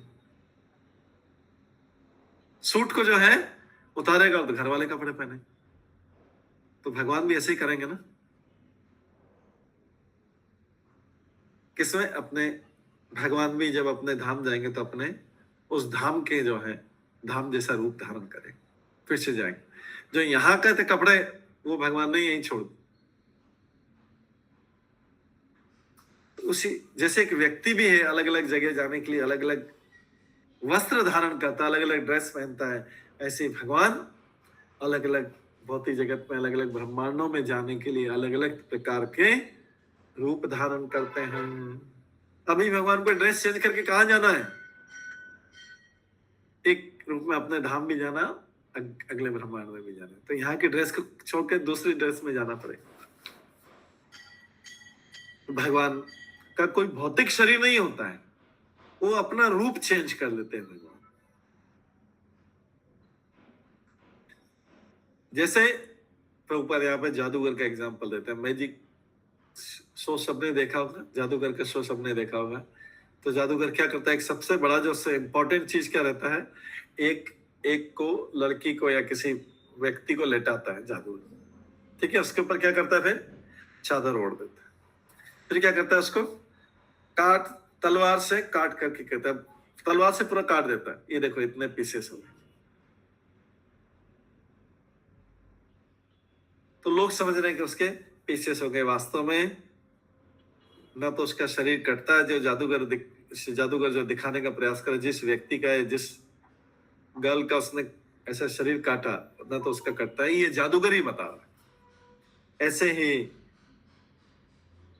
सूट को जो है उतारेगा और तो घर वाले कपड़े पहने। तो भगवान भी ऐसे ही करेंगे ना। किसमें? अपने भगवान भी जब अपने धाम जाएंगे तो अपने उस धाम के जो है धाम जैसा रूप धारण करें, फिर से जाएंगे। जो यहाँ का थे कपड़े वो भगवान ने यहीं छोड़ दिए। उसी जैसे एक व्यक्ति भी है अलग अलग जगह जाने के लिए अलग अलग वस्त्र धारण करता है, अलग अलग ड्रेस पहनता है, ऐसे ही भगवान अलग अलग भौतिक जगत में अलग अलग ब्रह्मांडों में जाने के लिए अलग अलग प्रकार के रूप धारण करते हैं। अभी भगवान को ड्रेस चेंज करके कहाँ जाना है? एक रूप में अपने धाम भी जाना, अगले ब्रह्मांड में भी जाना। तो यहाँ की ड्रेस को छोड़कर दूसरी ड्रेस में जाना पड़ेगा। भगवान का कोई भौतिक शरीर नहीं होता है, वो अपना रूप चेंज कर लेते हैं भगवान। जैसे प्रभुपाद यहाँ पे जादूगर का एग्जांपल देते हैं। मैजिक शो सबने देखा होगा, जादूगर का शो सबने देखा होगा। तो जादूगर क्या करता है? एक सबसे बड़ा जो इम्पोर्टेंट चीज क्या रहता है, एक को लड़की को या किसी व्यक्ति को लेटाता है जादूगर, ठीक है। उसके ऊपर क्या करता है? फिर चादर ओढ़ देता है। फिर क्या करता है? उसको तलवार से काट करके कहता है, तलवार से पूरा काट देता है। ये देखो इतने पीसेस हो गए। तो लोग समझ रहे हैं कि उसके पीसेस हो गए। वास्तव में न तो उसका शरीर कटता है, जो जादूगर जो दिखाने का प्रयास करे, जिस व्यक्ति का है, जिस गर्ल का उसने ऐसा शरीर काटा, न तो उसका कटता है। ये जादूगर ही बता रहा है। ऐसे ही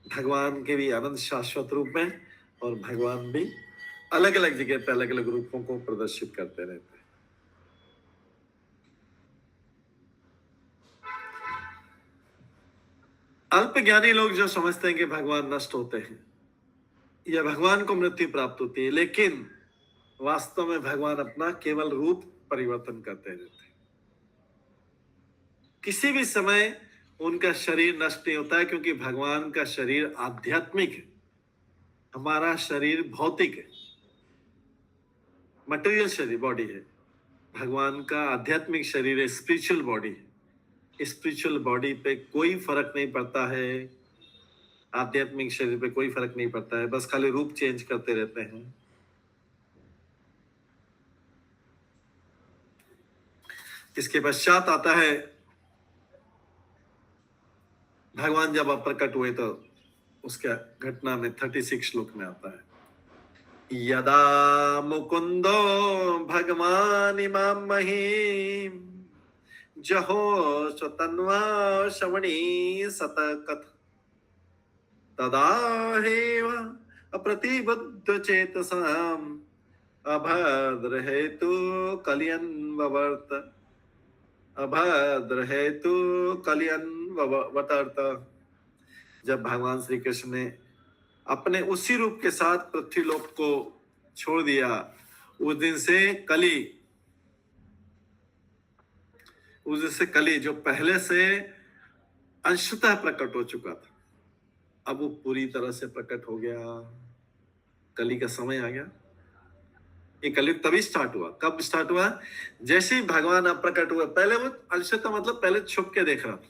भगवान के भी अनंत शाश्वत रूप में, और भगवान भी अलग अलग जगह पे अलग अलग रूपों को प्रदर्शित करते रहते हैं। अल्प ज्ञानी लोग जो समझते हैं कि भगवान नष्ट होते हैं या भगवान को मृत्यु प्राप्त होती है, लेकिन वास्तव में भगवान अपना केवल रूप परिवर्तन करते रहते हैं। किसी भी समय उनका शरीर नष्ट नहीं होता है, क्योंकि भगवान का शरीर आध्यात्मिक है, हमारा शरीर भौतिक है, मटेरियल शरीर बॉडी है। भगवान का आध्यात्मिक शरीर है, स्पिरिचुअल बॉडी है। स्पिरिचुअल बॉडी पे कोई फर्क नहीं पड़ता है, आध्यात्मिक शरीर पे कोई फर्क नहीं पड़ता है, बस खाली रूप चेंज करते रहते हैं। इसके पश्चात आता है भगवान जब प्रकट हुए तो उसका घटना में 36 श्लोक में आता है, यदा मुकुंदो भगवान इमाम महीम जहो स्वतन्वा श्रवणी सतकथ तदा हेव अप्रतिबद्ध चेतसाम अभद्र हेतु कलियन ववर्त अभद्र हेतु कलियन वतर्त। जब भगवान श्री कृष्ण ने अपने उसी रूप के साथ पृथ्वीलोक को छोड़ दिया, उस दिन से कली जो पहले से अंशतः प्रकट हो चुका था, अब वो पूरी तरह से प्रकट हो गया। कली का समय आ गया। ये कलयुग तभी स्टार्ट हुआ। कब स्टार्ट हुआ? जैसे ही भगवान अब प्रकट हुए। पहले वो अंशतः मतलब पहले छुप के देख रहा था,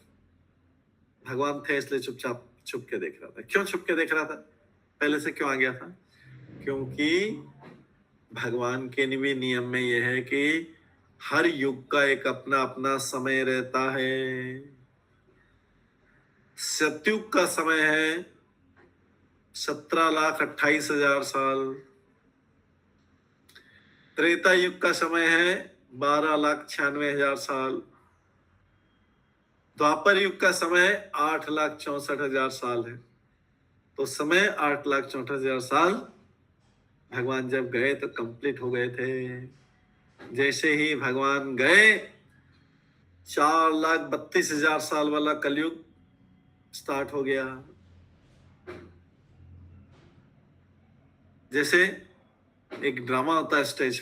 भगवान थे इसलिए चुपचाप छुप के देख रहा था। क्यों छुप के देख रहा था? पहले से क्यों आ गया था? क्योंकि भगवान के भी नियम में यह है कि हर युग का एक अपना अपना समय रहता है। सतयुग का समय है 17,28,000 साल। त्रेता युग का समय है 12,96,000 साल। द्वापर युग का समय 8,64,000 साल है। तो समय 8,64,000 साल भगवान जब गए तो कंप्लीट हो गए थे। जैसे ही भगवान गए 4,32,000 साल वाला कलयुग स्टार्ट हो गया। जैसे एक ड्रामा होता है स्टेज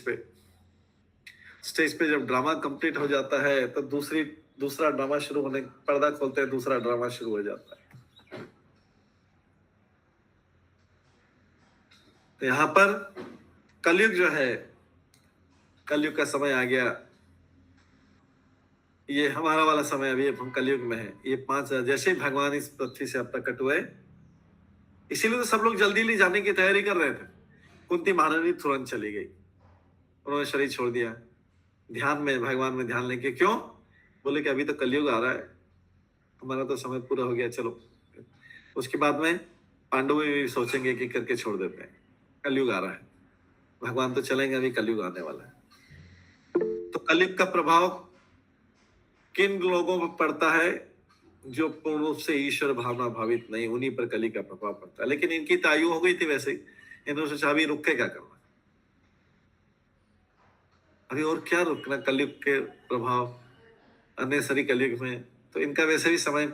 पे जब ड्रामा कंप्लीट हो जाता है तो दूसरा ड्रामा शुरू होने, पर्दा खोलते हैं, दूसरा ड्रामा शुरू हो जाता है। तो यहां पर कलयुग जो है, कलयुग का समय आ गया। ये हमारा वाला समय अभी हम कलयुग में है। ये 5,000 जैसे ही भगवान इस पृथ्वी से प्रकट हुए, इसीलिए तो सब लोग जल्दी जाने की तैयारी कर रहे थे। कुंती महारानी तुरंत चली गई, उन्होंने शरीर छोड़ दिया ध्यान में, भगवान में ध्यान लेके। क्यों? बोले कि अभी तो कलयुग आ रहा है, हमारा तो समय पूरा हो गया, चलो। उसके बाद में पांडव भी सोचेंगे कि करके छोड़ देते हैं, कलयुग आ रहा है, भगवान तो चलेंगे, अभी कलयुग आने वाला है। तो कलयुग का प्रभाव किन लोगों पर पड़ता है? जो पूर्ण रूप से ईश्वर भावना भावित नहीं, उन्हीं पर कली का प्रभाव पड़ता है। लेकिन इनकी तो आयु हो गई थी वैसे ही, इन्होंने सोचा अभी रुक के क्या करना, अभी और क्या रुकना कलयुग के प्रभाव अनेसरी कलयुग में। तो इनका वैसे भी समय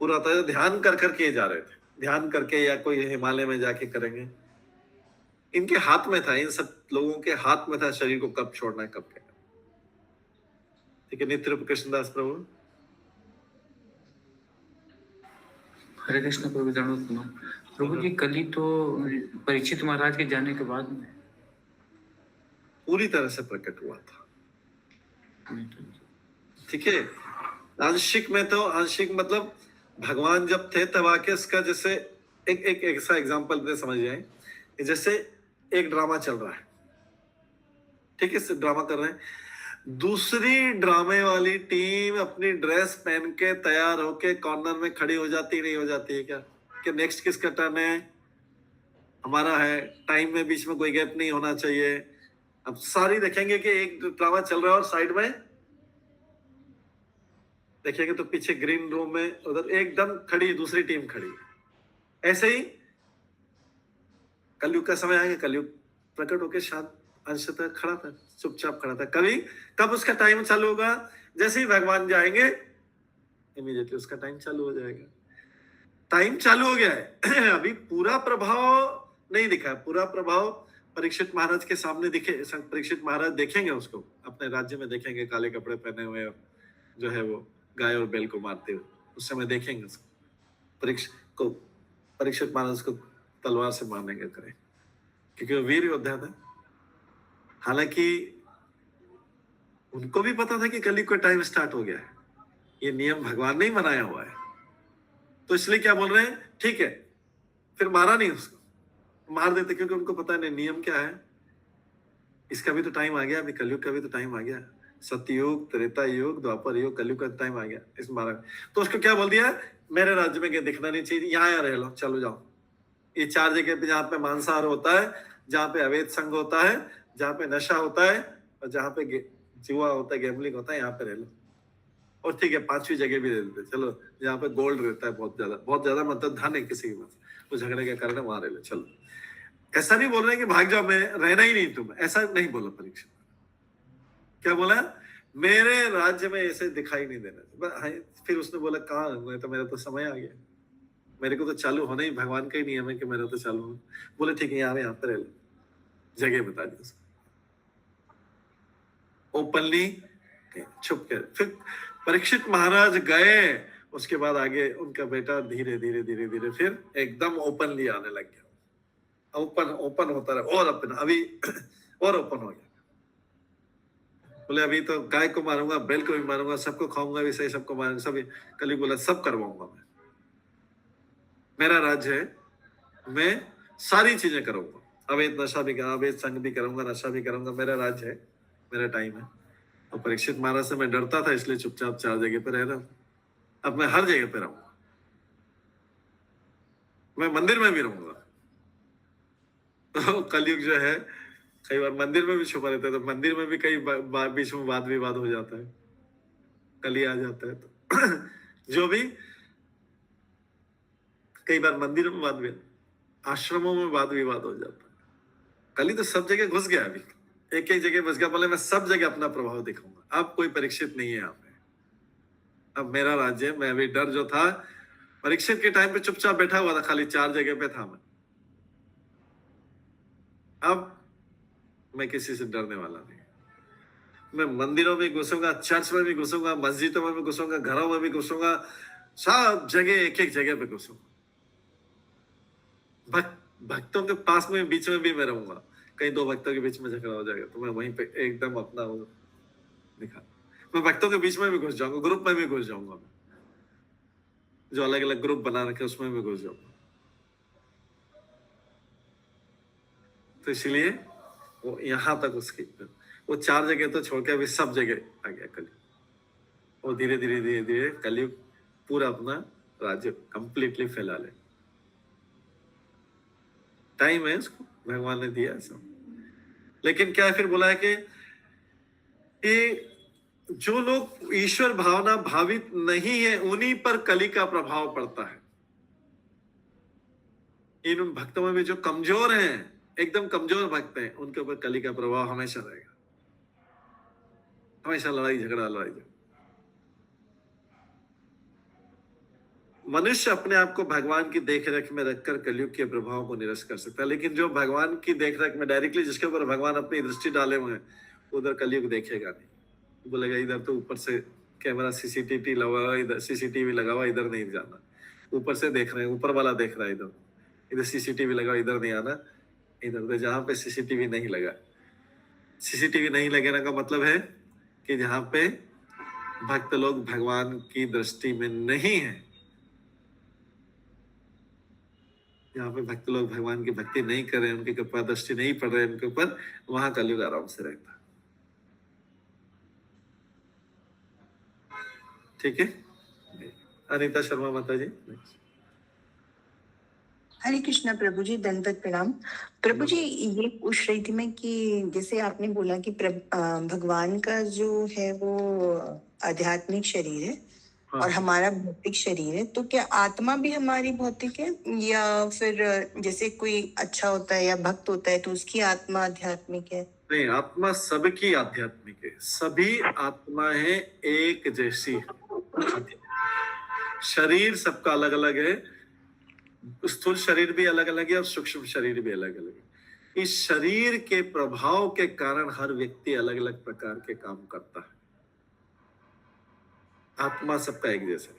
पूरा था, ध्यान कर करके जा रहे थे, ध्यान करके या कोई हिमालय में जाके करेंगे। इनके हाथ में था, इन सब लोगों के हाथ में था शरीर को कब छोड़ना है, कब क्या। ठीक है, नित्य रूप कृष्णदास प्रभु। हरे कृष्ण प्रभु। दंडवत प्रणाम प्रभु जी। कली तो परीक्षित महाराज के जाने के बाद में पूरी तरह से प्रकट हुआ था। ठीक है, आंशिक में तो, आंशिक मतलब भगवान जब थे तब आके इसका, जैसे एक ऐसा एग्जांपल दे समझ जाए, जैसे एक ड्रामा चल रहा है, ठीक है, ड्रामा कर रहे हैं, दूसरी ड्रामे वाली टीम अपनी ड्रेस पहन के तैयार होके कॉर्नर में खड़ी हो जाती, नहीं हो जाती है क्या कि नेक्स्ट किसका टर्न है? हमारा है। टाइम में बीच में कोई गैप नहीं होना चाहिए। अब सारी देखेंगे कि एक ड्रामा चल रहा है और साइड में देखेंगे तो पीछे ग्रीन रूम में उधर एकदम खड़ी दूसरी टीम खड़ी। ऐसे ही कलयुग का समय आएगा, कलयुग प्रकट होकर शांत अंशतः खड़ा था, चुपचाप खड़ा था। कब उसका टाइम चालू होगा? जैसे ही भगवान जाएंगे इमीडिएटली उसका टाइम चालू हो जाएगा। टाइम चालू हो गया है अभी पूरा प्रभाव नहीं दिखा है। पूरा प्रभाव परीक्षित महाराज के सामने दिखे, परीक्षित महाराज देखेंगे उसको, अपने राज्य में देखेंगे, काले कपड़े पहने हुए जो है वो गाय और बैल को मारते हुए, उस समय देखेंगे उसको। परीक्षित महाराज को तलवार से मारने का करें, क्योंकि वो वीर योद्धा था। हालांकि उनको भी पता था कि कलयुग का टाइम स्टार्ट हो गया है, ये नियम भगवान ने ही बनाया हुआ है, तो इसलिए क्या बोल रहे हैं, ठीक है, फिर मारा नहीं उसको, मार देते, क्योंकि उनको पता नहीं नियम क्या है, इसका भी तो टाइम आ गया, अभी कलयुग का भी तो टाइम आ गया, सतयुग, त्रेता युग, द्वापर युग, कलयुग का टाइम आ गया इस महाराज। तो उसको क्या बोल दिया, मेरे राज्य में क्या दिखना नहीं चाहिए, यहाँ रह लो, चलो जाओ। ये 4 जगह पे, जहाँ पे मांसाहार होता है, जहाँ पे अवैध संग होता है, जहाँ पे नशा होता है, और जहाँ पे जुआ होता है, गैम्बलिंग होता है, यहाँ पे रह लो। और ठीक है, 5वीं जगह भी दे देते, चलो जहाँ पे गोल्ड रहता है बहुत ज्यादा मतलब धन है किसी के पास, वो झगड़े के कारण वहां रह लो, चलो। ऐसा नहीं बोल रहे कि भाग जाओ, मैं रहना ही नहीं तुम, ऐसा नहीं बोला परीक्षित। क्या बोला, मेरे राज्य में ऐसे दिखाई नहीं देना। फिर उसने बोला, कहाँ, मैं तो, मेरा तो समय आ गया, मेरे को तो चालू होना ही भगवान का ही नियम है कि मेरा तो चालू हो। बोले ठीक है, यहाँ पे रह लो, जगह बता दी उसको ओपनली, छुप कर। फिर परीक्षित महाराज गए, उसके बाद आगे उनका बेटा धीरे धीरे धीरे धीरे फिर एकदम ओपनली आने लग गया। ओपन होता रहा, और अपना अभी और ओपन हो गया। बोले अभी तो गाय को मारूंगा, बैल को भी मारूंगा, सबको खाऊंगा भी सही, सबको मारूंगा, सभी। कल बोला सब करवाऊंगा मैं, मेरा राज्य है, मैं सारी चीजें करूंगा, अवैध नशा भी करूंगा, अवैध संग भी करूंगा, नशा भी करूंगा, मेरा राज्य है, मेरा टाइम है। और परीक्षित महाराज से मैं डरता था, इसलिए चुपचाप 4 जगह पे रह रहा हूं। अब मैं हर जगह पे रहूंगा, मैं मंदिर में भी रहूंगा। तो कलयुग जो है, कई बार मंदिर में भी छुपा रहता है, तो मंदिर में भी कई बीच में वाद विवाद हो जाता है, कली आ जाता है, तो जो भी कई बार मंदिर में वाद विवाद, आश्रमों में वाद विवाद हो जाता है। कली तो सब जगह घुस गया, अभी एक जगह घुस गया। बोले मैं सब जगह अपना प्रभाव दिखाऊंगा, अब कोई परीक्षित नहीं है यहाँ पे, अब मेरा राज्य है। मैं अभी डर जो था परीक्षित के टाइम पे चुपचाप बैठा हुआ था, खाली 4 जगह पे था मैं, अब मैं किसी से डरने वाला नहीं। मैं मंदिरों में घुसूंगा, चर्च में भी घुसूंगा, मस्जिदों में भी घुसूंगा, घरों में भी घुसूंगा, सब जगह एक जगह पे घुसूंगा। भक्तों के पास में बीच में भी मैं रहूंगा। कहीं 2 भक्तों के बीच में झगड़ा हो जाएगा तो मैं वहीं पे एकदम अपना वो दिखा, मैं भक्तों के बीच में भी घुस जाऊंगा, ग्रुप में भी घुस जाऊंगा, मैं जो अलग अलग ग्रुप बना रखे उसमें भी घुस जाऊंगा। तो इसलिए वो यहाँ तक उसकी, वो 4 जगह तो छोड़ के अभी सब जगह आ गया कलयुग। और धीरे धीरे धीरे धीरे कलयुग पूरा अपना राज्य कंप्लीटली फैला ले। टाइम है उसको, भगवान ने दिया सब। लेकिन क्या फिर बोला है कि जो लोग ईश्वर भावना भावित नहीं है, उन्हीं पर कली का प्रभाव पड़ता है। इन भक्तों में भी जो कमजोर हैं, एकदम कमजोर भक्त हैं, उनके ऊपर कली का प्रभाव हमेशा रहेगा, हमेशा लड़ाई झगड़ा। मनुष्य अपने आप को भगवान की देखरेख में रखकर कलयुग के प्रभाव को निरस्त कर सकता है, लेकिन जो भगवान की देखरेख में डायरेक्टली, जिसके ऊपर भगवान अपनी दृष्टि डाले हुए हैं, उधर कलयुग देखेगा नहीं। बोलेगा इधर तो ऊपर से कैमरा सीसीटीवी लगा हुआ, इधर सीसीटीवी लगा हुआ, इधर नहीं जाना, ऊपर से देख रहे हैं, ऊपर वाला देख रहा है, इधर सीसीटीवी लगा, इधर नहीं आना, इधर तो जहाँ पे सीसीटीवी नहीं लगा। सीसीटीवी नहीं लगाने का मतलब है कि जहाँ पे भक्त लोग भगवान की दृष्टि में नहीं है, यहाँ पे भक्त लोग भगवान की भक्ति नहीं कर रहे हैं, उनकी कृपा दृष्टि नहीं पड़ रहे हैं उनके ऊपर, वहां कलयुग आराम से रहता है। ठीक है, अनीता शर्मा माता जी। हरे कृष्णा प्रभु जी, दंडवत प्रणाम। प्रभु जी, ये पूछ रही थी मैं कि जैसे आपने बोला कि भगवान का जो है वो आध्यात्मिक शरीर है, हाँ। और हमारा भौतिक शरीर है, तो क्या आत्मा भी हमारी भौतिक है, या फिर जैसे कोई अच्छा होता है या भक्त होता है तो उसकी आत्मा आध्यात्मिक है? नहीं, आत्मा सबकी आध्यात्मिक है, सभी आत्माएं एक जैसी है। शरीर सबका अलग अलग है, स्थूल शरीर भी अलग अलग है और सूक्ष्म शरीर भी अलग अलग है। इस शरीर के प्रभाव के कारण हर व्यक्ति अलग अलग प्रकार के काम करता है। आत्मा सबका एक जैसा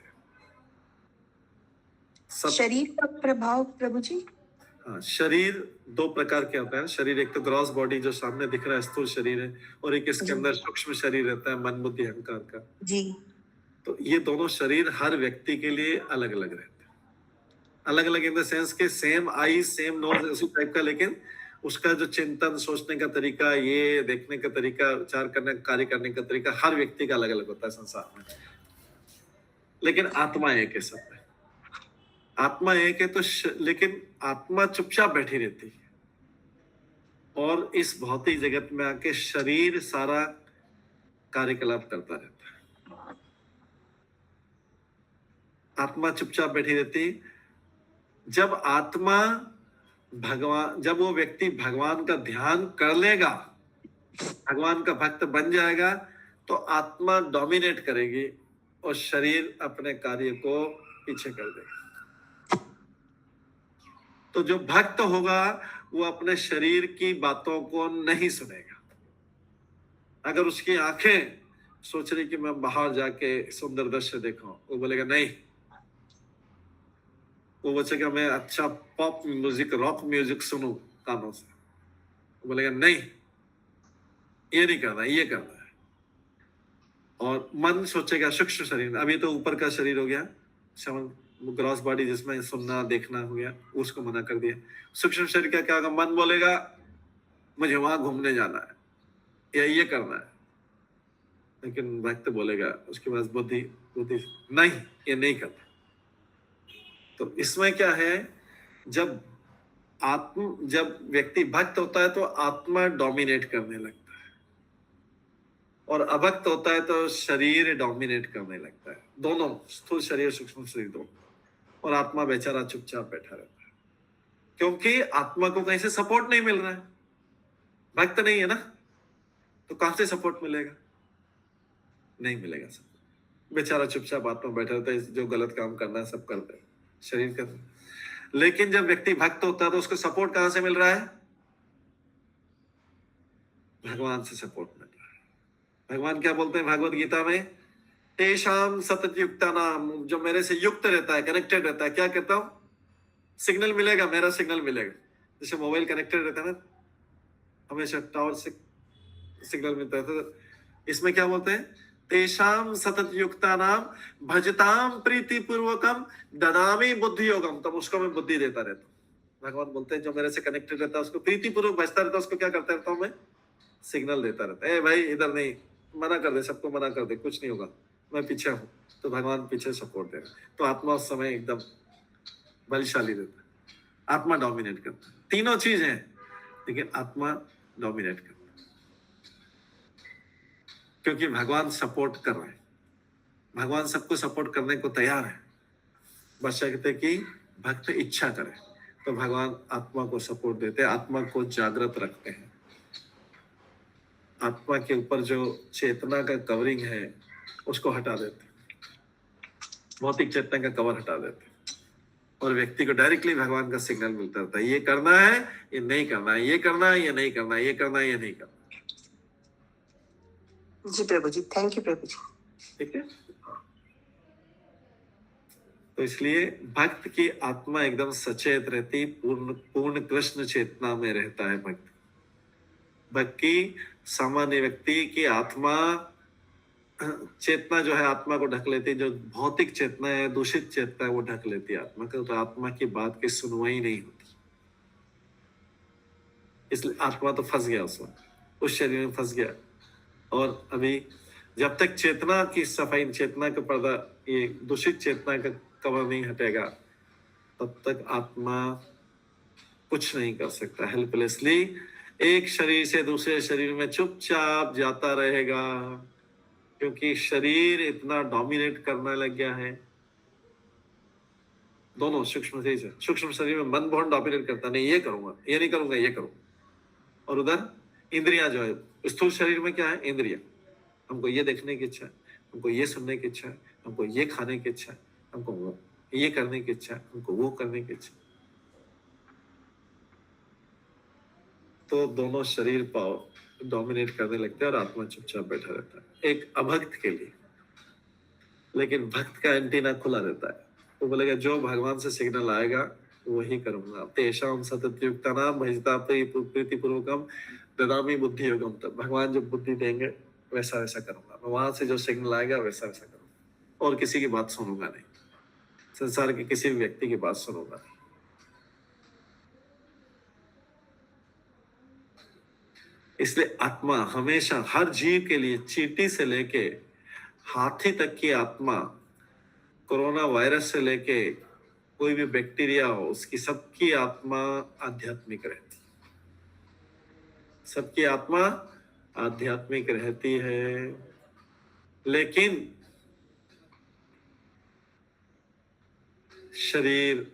है। शरीर का प्रभाव प्रभु जी? हाँ, शरीर 2 प्रकार के होता है। शरीर एक तो ग्रॉस बॉडी जो सामने दिख रहा है, स्थूल शरीर है, और एक इसके अंदर सूक्ष्म शरीर रहता है, मन बुद्धि अहंकार का जी। तो ये दोनों शरीर हर व्यक्ति के लिए अलग अलग रहते हैं। अलग अलग इन द सेंस के सेम आई सेम नोज उसी टाइप का, लेकिन उसका जो चिंतन, सोचने का तरीका, ये देखने का तरीका, विचार करने, कार्य करने का तरीका हर व्यक्ति का अलग अलग होता है संसार में। लेकिन आत्मा एक है सब में। आत्मा एक है तो लेकिन आत्मा चुपचाप बैठी रहती है और इस भौतिक जगत में आके शरीर सारा कार्यकलाप करता रहता है। आत्मा चुपचाप बैठी रहती है। जब आत्मा भगवान, जब वो व्यक्ति भगवान का ध्यान कर लेगा, भगवान का भक्त बन जाएगा, तो आत्मा डोमिनेट करेगी और शरीर अपने कार्य को पीछे कर देगा। तो जो भक्त होगा वो अपने शरीर की बातों को नहीं सुनेगा। अगर उसकी आंखें सोच रही कि मैं बाहर जाके सुंदर दृश्य देखूं, वो बोलेगा नहीं। वो बच्चेगा मैं अच्छा पॉप म्यूजिक, रॉक म्यूजिक सुनूं कानों से, वो बोलेगा नहीं, ये नहीं करना, ये करना है। और मन सोचेगा सूक्ष्म शरीर में, अभी तो ऊपर का शरीर हो गया, ग्रॉस बॉडी जिसमें सुनना देखना हो गया, उसको मना कर दिया। सूक्ष्म शरीर का क्या होगा? मन बोलेगा मुझे वहां घूमने जाना है या ये करना है। लेकिन भक्त बोलेगा, उसके पास बुद्धि नहीं, ये नहीं करना। तो इसमें क्या है, जब व्यक्ति भक्त होता है तो आत्मा डोमिनेट करने लगता है, और अभक्त होता है तो शरीर डोमिनेट करने लगता है। दोनों, स्थूल शरीर, सूक्ष्म शरीर दोनों। और आत्मा बेचारा चुपचाप बैठा रहता है, क्योंकि आत्मा को कहीं से सपोर्ट नहीं मिल रहा है। भक्त नहीं है ना, तो कहां से सपोर्ट मिलेगा? नहीं मिलेगा सपोर्ट। बेचारा चुपचाप आत्मा बैठा रहता है, जो गलत काम करना है सब करता है, शरीर का। लेकिन जब व्यक्ति भक्त होता है तो उसको सपोर्ट कहां से मिल रहा है? भगवान से सपोर्ट मिल रहा है। भगवान क्या बोलते हैं भगवत गीता में? तेषाम सतत युक्ता नाम, जो मेरे से युक्त रहता है, कनेक्टेड रहता है। क्या कहता हूं? सिग्नल मिलेगा, मेरा सिग्नल मिलेगा। जैसे मोबाइल कनेक्टेड रहता है ना, हमेशा टावर से सिग्नल मिलता है। तो इसमें क्या बोलते हैं? तेषाम सतत युक्ता नाम भजताम प्रीति पूर्वकम ददामी बुद्धि योगम, तब उसको मैं बुद्धि देता रहता हूँ। भगवान बोलते हैं जो मेरे से कनेक्टेड रहता है उसको प्रीति पूर्वक भजता रहता है, उसको क्या करता रहता हूँ मैं? सिग्नल देता रहता है, ए भाई इधर नहीं, मना कर दे, सबको मना कर दे, कुछ नहीं होगा, मैं पीछे हूँ। तो भगवान पीछे सपोर्ट दे रहे। तो आत्मा उस समय एकदम बलशाली रहता है, आत्मा डोमिनेट करता है। तीनों चीज है, लेकिन आत्मा डोमिनेट करता है, क्योंकि भगवान सपोर्ट कर रहे हैं। भगवान सबको सपोर्ट करने को तैयार है, बशर्ते कि भक्त इच्छा करे। तो भगवान आत्मा को सपोर्ट देते हैं, आत्मा को जागृत रखते हैं। आत्मा के ऊपर जो चेतना का कवरिंग है उसको हटा देते हैं, भौतिक चेतना का कवर हटा देते हैं, और व्यक्ति को डायरेक्टली भगवान का सिग्नल मिलता रहता है, ये करना है, ये नहीं करना है, ये करना है, ये नहीं करना है, ये करना है, ये नहीं करना। जी प्रभु जी, थैंक यू प्रभु जी। ठीक है। तो इसलिए भक्त की आत्मा एकदम सचेत रहती, पूर्ण कृष्ण चेतना में रहता है भक्त। भक्त की सामान्य व्यक्ति की आत्मा, चेतना जो है आत्मा को ढक लेती है। जो भौतिक चेतना है, दूषित चेतना है, वो ढक लेती है आत्मा को। तो आत्मा की बात की सुनवाई नहीं होती, इसलिए आत्मा तो फंस गया उसमें, उस शरीर में फंस गया। और अभी जब तक चेतना की सफाई, चेतना का पर्दा, ये दूषित चेतना का कवर नहीं हटेगा, तब तक आत्मा कुछ नहीं कर सकता। हेल्पलेसली एक शरीर से दूसरे शरीर में चुपचाप जाता रहेगा, क्योंकि शरीर इतना डोमिनेट करने लग गया है। दोनों सूक्ष्म शरीर से, सूक्ष्म शरीर में मन बहुत डोमिनेट करता, नहीं ये करूंगा, ये नहीं करूंगा, ये करूंगा। और उधर इंद्रियां जो है, स्थूल शरीर में क्या है? इंद्रिया। हमको ये देखने की इच्छा है, हमको ये सुनने की इच्छा है, हमको ये खाने की इच्छा है, हमको वो ये करने की इच्छा है, हमको वो करने की इच्छा। तो दोनों शरीर पाव डोमिनेट करने लगते हैं और आत्मा चुपचाप बैठा रहता है, एक अभक्त के लिए। लेकिन भक्त का एंटीना खुला रहता है, वो बोलेगा जो भगवान से सिग्नल आएगा वही करूंगा। तेषाम सतत युक्ता नाम भजता प्रीति पूर्वकम ददामी बुद्धि योगम, तब भगवान जो बुद्धि देंगे वैसा वैसा करूंगा मैं। वहां से जो सिग्नल आएगा वैसा वैसा करूंगा, और किसी की बात सुनूंगा नहीं, संसार के किसी भी व्यक्ति की बात सुनूंगा नहीं। इसलिए आत्मा हमेशा हर जीव के लिए, चींटी से लेके हाथी तक की आत्मा, कोरोना वायरस से लेके कोई भी बैक्टीरिया हो, उसकी सबकी आत्मा आध्यात्मिक रहती है। सबकी आत्मा आध्यात्मिक रहती है, लेकिन शरीर,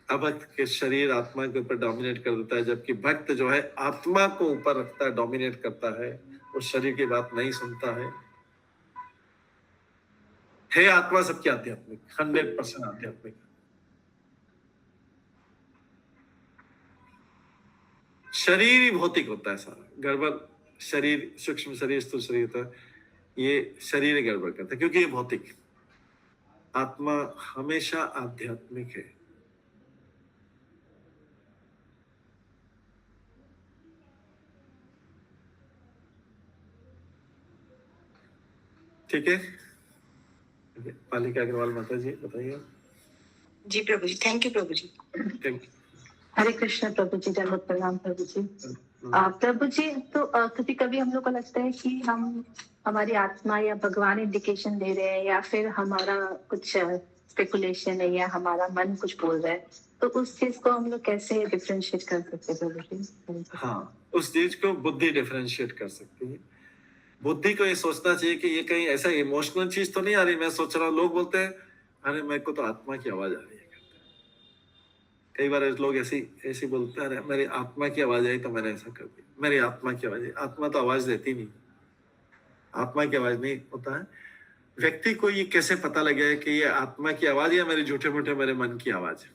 अभक्त के शरीर आत्मा के ऊपर डोमिनेट कर देता है, जबकि भक्त जो है आत्मा को ऊपर रखता है, डोमिनेट करता है, वो शरीर की बात नहीं सुनता है। आत्मा सबकी आध्यात्मिक, 100% आध्यात्मिक। शरीर ही भौतिक होता है, सारा गड़बड़ शरीर, सूक्ष्म शरीर, स्थूल शरीर होता है, ये शरीर ही गड़बड़ करता है, क्योंकि ये भौतिक। आत्मा हमेशा आध्यात्मिक है। ठीक है, पालिका अग्रवाल माता जी बताइए। जी प्रभु जी, थैंक यू प्रभु जी। Thank you. हरे कृष्ण प्रभु जी, दंडवत प्रणाम प्रभु जी। प्रभु जी, तो कभी कभी हम लोग को लगता है कि हम, हमारी आत्मा या भगवान इंडिकेशन दे रहे हैं, या फिर हमारा कुछ स्पेकुलेशन है, या हमारा मन कुछ बोल रहा है, तो उस चीज को हम लोग कैसे डिफरेंशिएट कर सकते हैं प्रभु जी? हाँ, उस चीज को बुद्धि डिफरेंशिएट कर सकती है। बुद्धि को ये सोचना चाहिए कि ये कहीं ऐसा इमोशनल चीज तो नहीं आ रही, मैं सोच रहा हूँ। लोग बोलते हैं अरे मेरे को तो आत्मा की आवाज आ रही है। कई बार लोग ऐसी बोलते हैं, अरे मेरी आत्मा की आवाज आई तो मैंने ऐसा कर दिया, मेरी आत्मा की आवाज आई। आत्मा तो आवाज देती नहीं, आत्मा की आवाज नहीं होता है। व्यक्ति को ये कैसे पता लगे कि ये आत्मा की आवाज या मेरे झूठे मूठे मेरे मन की आवाज है,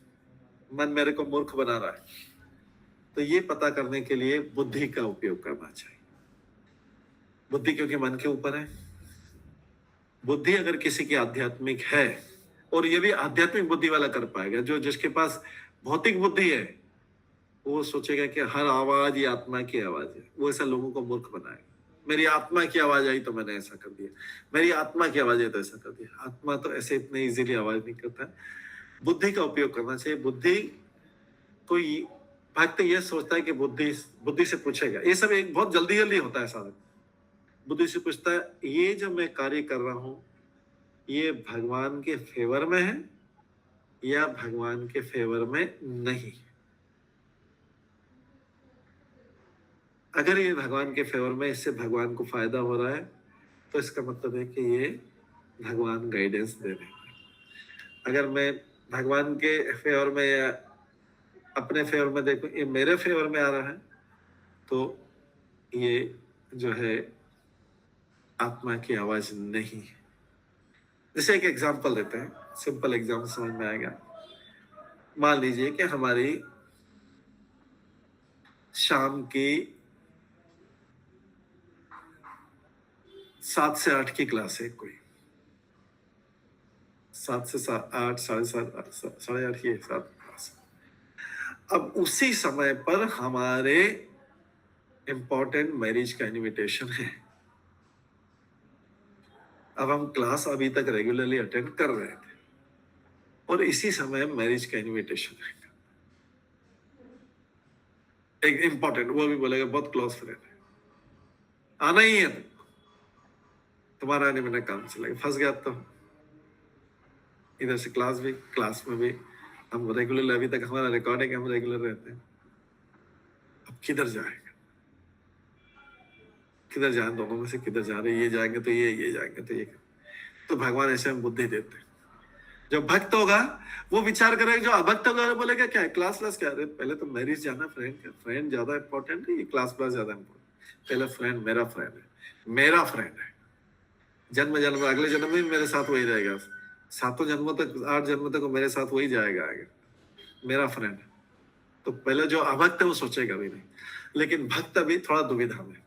मन मेरे को मूर्ख बना रहा है? तो ये पता करने के लिए बुद्धि का उपयोग करना चाहिए। बुद्धि क्योंकि मन के ऊपर है। बुद्धि अगर किसी की आध्यात्मिक है, और ये भी आध्यात्मिक बुद्धि वाला कर पाएगा, जो जिसके पास भौतिक बुद्धि है वो सोचेगा कि हर आवाज ये आत्मा की आवाज है, वो ऐसा लोगों को मूर्ख बनाएगा। मेरी आत्मा की आवाज आई तो मैंने ऐसा कर दिया, मेरी आत्मा की आवाज आई तो ऐसा कर दिया। आत्मा तो ऐसे इतने इजीली आवाज नहीं करता है। बुद्धि का उपयोग करना चाहिए। बुद्धि को भक्त ये सोचता है कि बुद्धि से पूछेगा, ये सब एक बहुत जल्दी जल्दी होता है सारा। बुद्धि से पूछता है ये जो मैं कार्य कर रहा हूं ये भगवान के फेवर में है या भगवान के फेवर में नहीं। अगर ये भगवान के फेवर में, इससे भगवान को फायदा हो रहा है, तो इसका मतलब है कि ये भगवान गाइडेंस दे रहे हैं। अगर मैं भगवान के फेवर में या अपने फेवर में देखूं ये मेरे फेवर में आ रहा है, तो ये जो है आत्मा की आवाज नहीं है। जैसे एक एग्जांपल देते हैं, सिंपल एग्जांपल समझ में आएगा। मान लीजिए कि हमारी शाम की 7 से 8 की क्लास है, कोई 7 से 8, 7:30, 7:30 की 7 क्लास। अब उसी समय पर हमारे इंपॉर्टेंट मैरिज का इनविटेशन है। अब हम क्लास अभी तक रेगुलरली अटेंड कर रहे थे और इसी समय मैरिज का इनविटेशन है, एक इंपॉर्टेंट, वो भी बोलेगा बहुत क्लोज फ्रेंड है, आना ही है, तुम्हारा आने में काम चलेगा। फंस गया तो इधर से क्लास में भी हम रेगुलर, अभी तक हमारा रिकॉर्ड है कि हम रेगुलर रहते हैं। अब किधर जाएगा, किधर जाए, दोनों में से किधर जा रहे, ये जाएंगे तो ये जाएंगे तो ये। तो भगवान ऐसे हम बुद्धि देते हैं। जो भक्त होगा वो विचार करेगा, जो अभक्त होगा वो बोलेगा क्या क्लास क्या है, पहले तो मैरिज जाना, फ्रेंड ज्यादा इंपॉर्टेंट है, ये क्लास ज्यादा इंपॉर्टेंट। पहले फ्रेंड मेरा फ्रेंड है, जन्म अगले जन्म में मेरे साथ वही रहेगा, 7 जन्मों तक 8 जन्मों तक मेरे साथ वही जाएगा आगे, मेरा फ्रेंड। तो पहले जो अभक्त है वो सोचेगा भी नहीं, लेकिन भक्त अभी थोड़ा दुविधा में।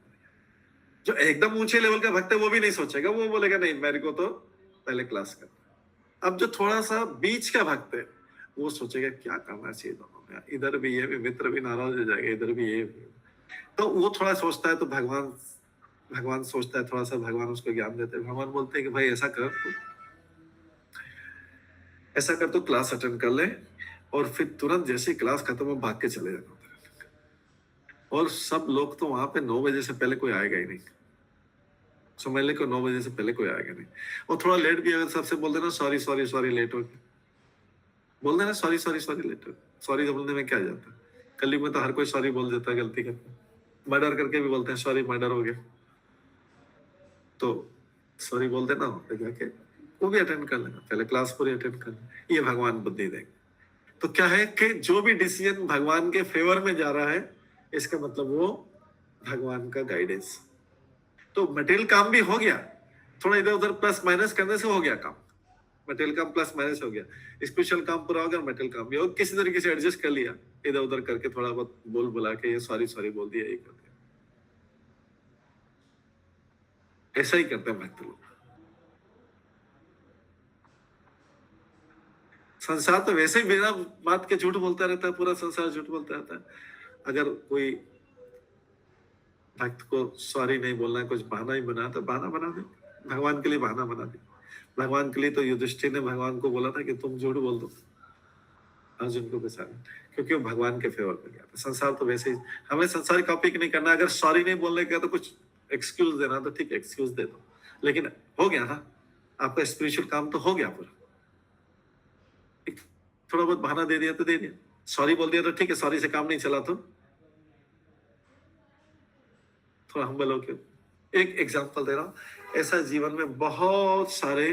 जो एकदम ऊंचे लेवल का भक्त है वो भी नहीं सोचेगा, वो बोलेगा नहीं मेरे को तो पहले क्लास कर। अब जो थोड़ा सा बीच का भक्त है वो सोचेगा क्या करना चाहिए दोनों में, इधर भी ये भी, मित्र भी नाराज हो जाएगा, इधर भी ये भी। तो वो थोड़ा सोचता है, तो भगवान सोचता है थोड़ा सा, भगवान उसको ज्ञान देते हैं। भगवान बोलते हैं कि भाई ऐसा कर तो क्लास अटेंड कर ले, और फिर तुरंत जैसे क्लास खत्म हो भाग के चले जाना, और सब लोग तो वहां पे 9 बजे से पहले कोई आएगा ही नहीं, समझ ले को 9 बजे से पहले कोई आएगा नहीं। और थोड़ा लेट भी अगर सबसे बोल देना सॉरी सॉरी सॉरी लेट हो गया, बोल देना सॉरी सॉरी सॉरी लेट हो, सॉरी बोलने में क्या जाता है। कल में तो हर कोई सॉरी बोल देता है गलती करके, मर्डर करके भी बोलते हैं सॉरी मर्डर हो गया, तो सॉरी बोल देना होता जाके, वो भी अटेंड कर लेना, पहले क्लास पूरी अटेंड कर लेना, ये भगवान बुद्धि देंगे। तो क्या है कि जो भी डिसीजन भगवान के फेवर में जा रहा है, इसका मतलब वो भगवान का गाइडेंस। तो मटेरियल काम भी हो गया, थोड़ा इधर उधर प्लस माइनस करने से हो गया काम, मटेरियल काम प्लस माइनस हो गया, स्पेशल काम पूरा हो गया, मटेरियल काम भी, और किसी तरीके से एडजस्ट कर लिया, इधर उधर करके थोड़ा बहुत बोल बुला के ये सॉरी सॉरी बोल दिया, ये कर दिया। ऐसा ही करते हैं भक्त लोग। संसार तो वैसे ही बिना बात के झूठ बोलता रहता है, पूरा संसार झूठ बोलता रहता है। अगर कोई भक्त को सॉरी नहीं बोलना है, कुछ बहाना ही बना, तो बहाना बना दे, भगवान के लिए बहाना बना दे। भगवान के लिए तो युधिष्ठिर ने भगवान को बोला था कि तुम झूठ बोल दो अर्जुन को बेचारा, क्योंकि वो भगवान के फेवर में गया था। संसार तो वैसे ही, हमें संसार कॉपी नहीं करना। अगर सॉरी नहीं बोलने का तो कुछ एक्सक्यूज देना तो ठीक है, एक्सक्यूज दे दो, लेकिन हो गया ना, आपका स्पिरिचुअल काम तो हो गया पूरा। थोड़ा बहुत बहाना दे दिया तो दे दिया, सॉरी बोल दिया तो ठीक है, सॉरी से काम नहीं चला तो थोड़ा हम्बल हो क्यों। एक एग्जांपल दे रहा हूं, ऐसा जीवन में बहुत सारे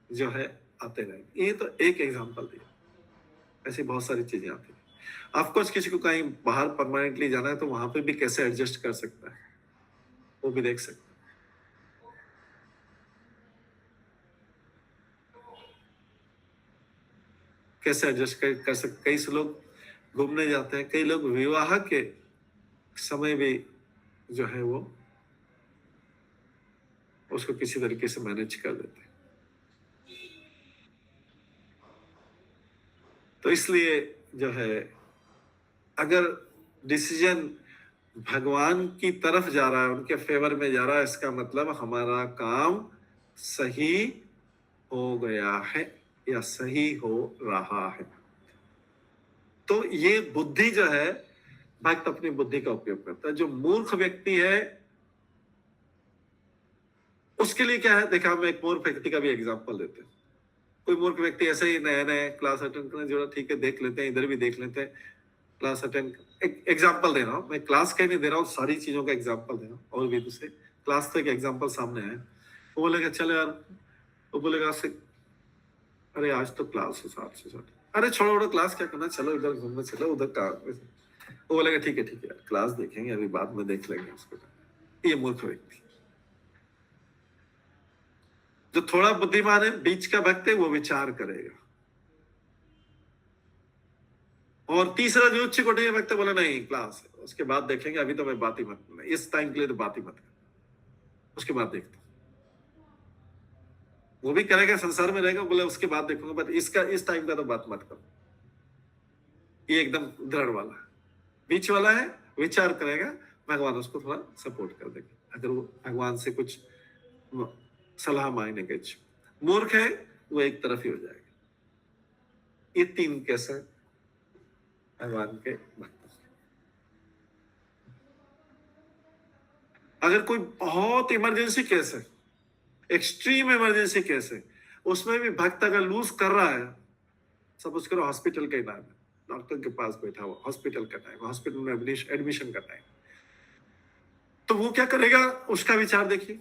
जो है आते रहेंगे, ये तो एक एग्जांपल दिया, ऐसी बहुत सारी चीजें आती है। ऑफकोर्स किसी को कहीं बाहर परमानेंटली जाना है तो वहां पे भी कैसे एडजस्ट कर सकता है, वो भी देख सकते हैं। कैसे एडजस्ट कर सकते। कई से लोग घूमने जाते हैं, कई लोग विवाह के समय भी जो है वो उसको किसी तरीके से मैनेज कर देते हैं। तो इसलिए जो है अगर डिसीजन भगवान की तरफ जा रहा है, उनके फेवर में जा रहा है, इसका मतलब हमारा काम सही हो गया है या सही हो रहा है। तो ये बुद्धि जो है, भक्त अपनी बुद्धि का उपयोग करता है। जो मूर्ख व्यक्ति है उसके लिए क्या है, देखा, हम एक मूर्ख व्यक्ति का भी एग्जांपल देते हैं। कोई मूर्ख व्यक्ति ऐसे ही नए नए क्लास अटेंड करने जुड़ा, ठीक है, देख लेते हैं, इधर भी देख लेते हैं, क्लास अटेंड। एक एग्जांपल दे रहा हूँ मैं, क्लास का ही नहीं दे रहा हूँ, सारी चीजों का एग्जांपल दे रहा हूँ। और भी दूसरे क्लास तो एक एग्जांपल सामने है, वो बोलेगा चलो यार, वो बोलेगा अरे आज तो क्लास है 7 से 7, अरे छोड़ो छोड़ो क्लास क्या करना, चलो इधर घूमने चलो, उधर का। वो बोलेगा ठीक है यार, क्लास देखेंगे, अभी बाद में देख लेंगे उसको। ये मूर्ख व्यक्ति। जो थोड़ा बुद्धिमान है, बीच का भक्त है, वो विचार करेगा। और तीसरा जो उच्च कोटि का भक्त है, बोला नहीं क्लास है, उसके बाद देखेंगे, अभी तो मैं बात ही मत, इस टाइम के लिए तो बात ही मत कर, उसके बाद देखते। वो भी करेगा, संसार में रहेगा, बोले उसके बाद देखूंगा, बट इसका इस टाइम का तो बात मत करो। ये एकदम दृढ़ वाला है। बीच वाला है, विचार करेगा, भगवान उसको थोड़ा सपोर्ट कर देगा अगर वो भगवान से कुछ सलाह मांगने के इच्छुक। मूर्ख है वो एक तरफ ही हो जाएगा। ये 3 कैसे भगवान के भक्त। अगर कोई बहुत इमरजेंसी केस है, एक्सट्रीम इमरजेंसी केस है, उसमें भी भक्त अगर लूज कर रहा है, सपोज करो हॉस्पिटल का टाइम है, डॉक्टर के पास बैठा हुआ, हॉस्पिटल का टाइम, हॉस्पिटल में एडमिशन का टाइम, तो वो क्या करेगा, उसका विचार देखिए,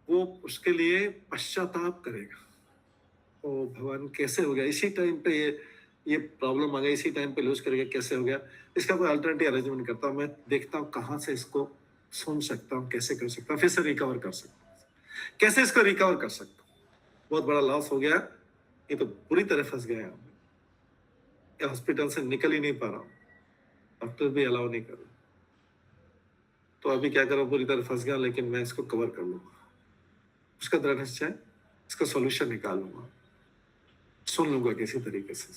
वो उसके लिए पश्चाताप करेगा। ओ भगवान कैसे हो गया, इसी टाइम पे ये प्रॉब्लम आ गई, इसी टाइम पे लूज करेगा, कैसे हो गया, इसका कोई अल्टरनेटिव अरेंजमेंट करता हूँ मैं, देखता हूँ कहाँ से इसको सुन सकता हूँ, कैसे कर सकता हूँ, फिर से रिकवर कर सकता हूँ, कैसे इसको रिकवर कर सकता हूँ। बहुत बड़ा लॉस हो गया, ये तो पूरी तरह फंस गया, हॉस्पिटल से निकल ही नहीं पा रहा हूँ, डॉक्टर भी अलाउ नहीं कर रहा, तो अभी क्या करो, पूरी तरह फंस गया, लेकिन मैं इसको कवर कर लूंगा, उसका दृढ़ निश्चय, इसका सॉल्यूशन निकाल लूंगा, सुन लूंगा किसी तरीके से,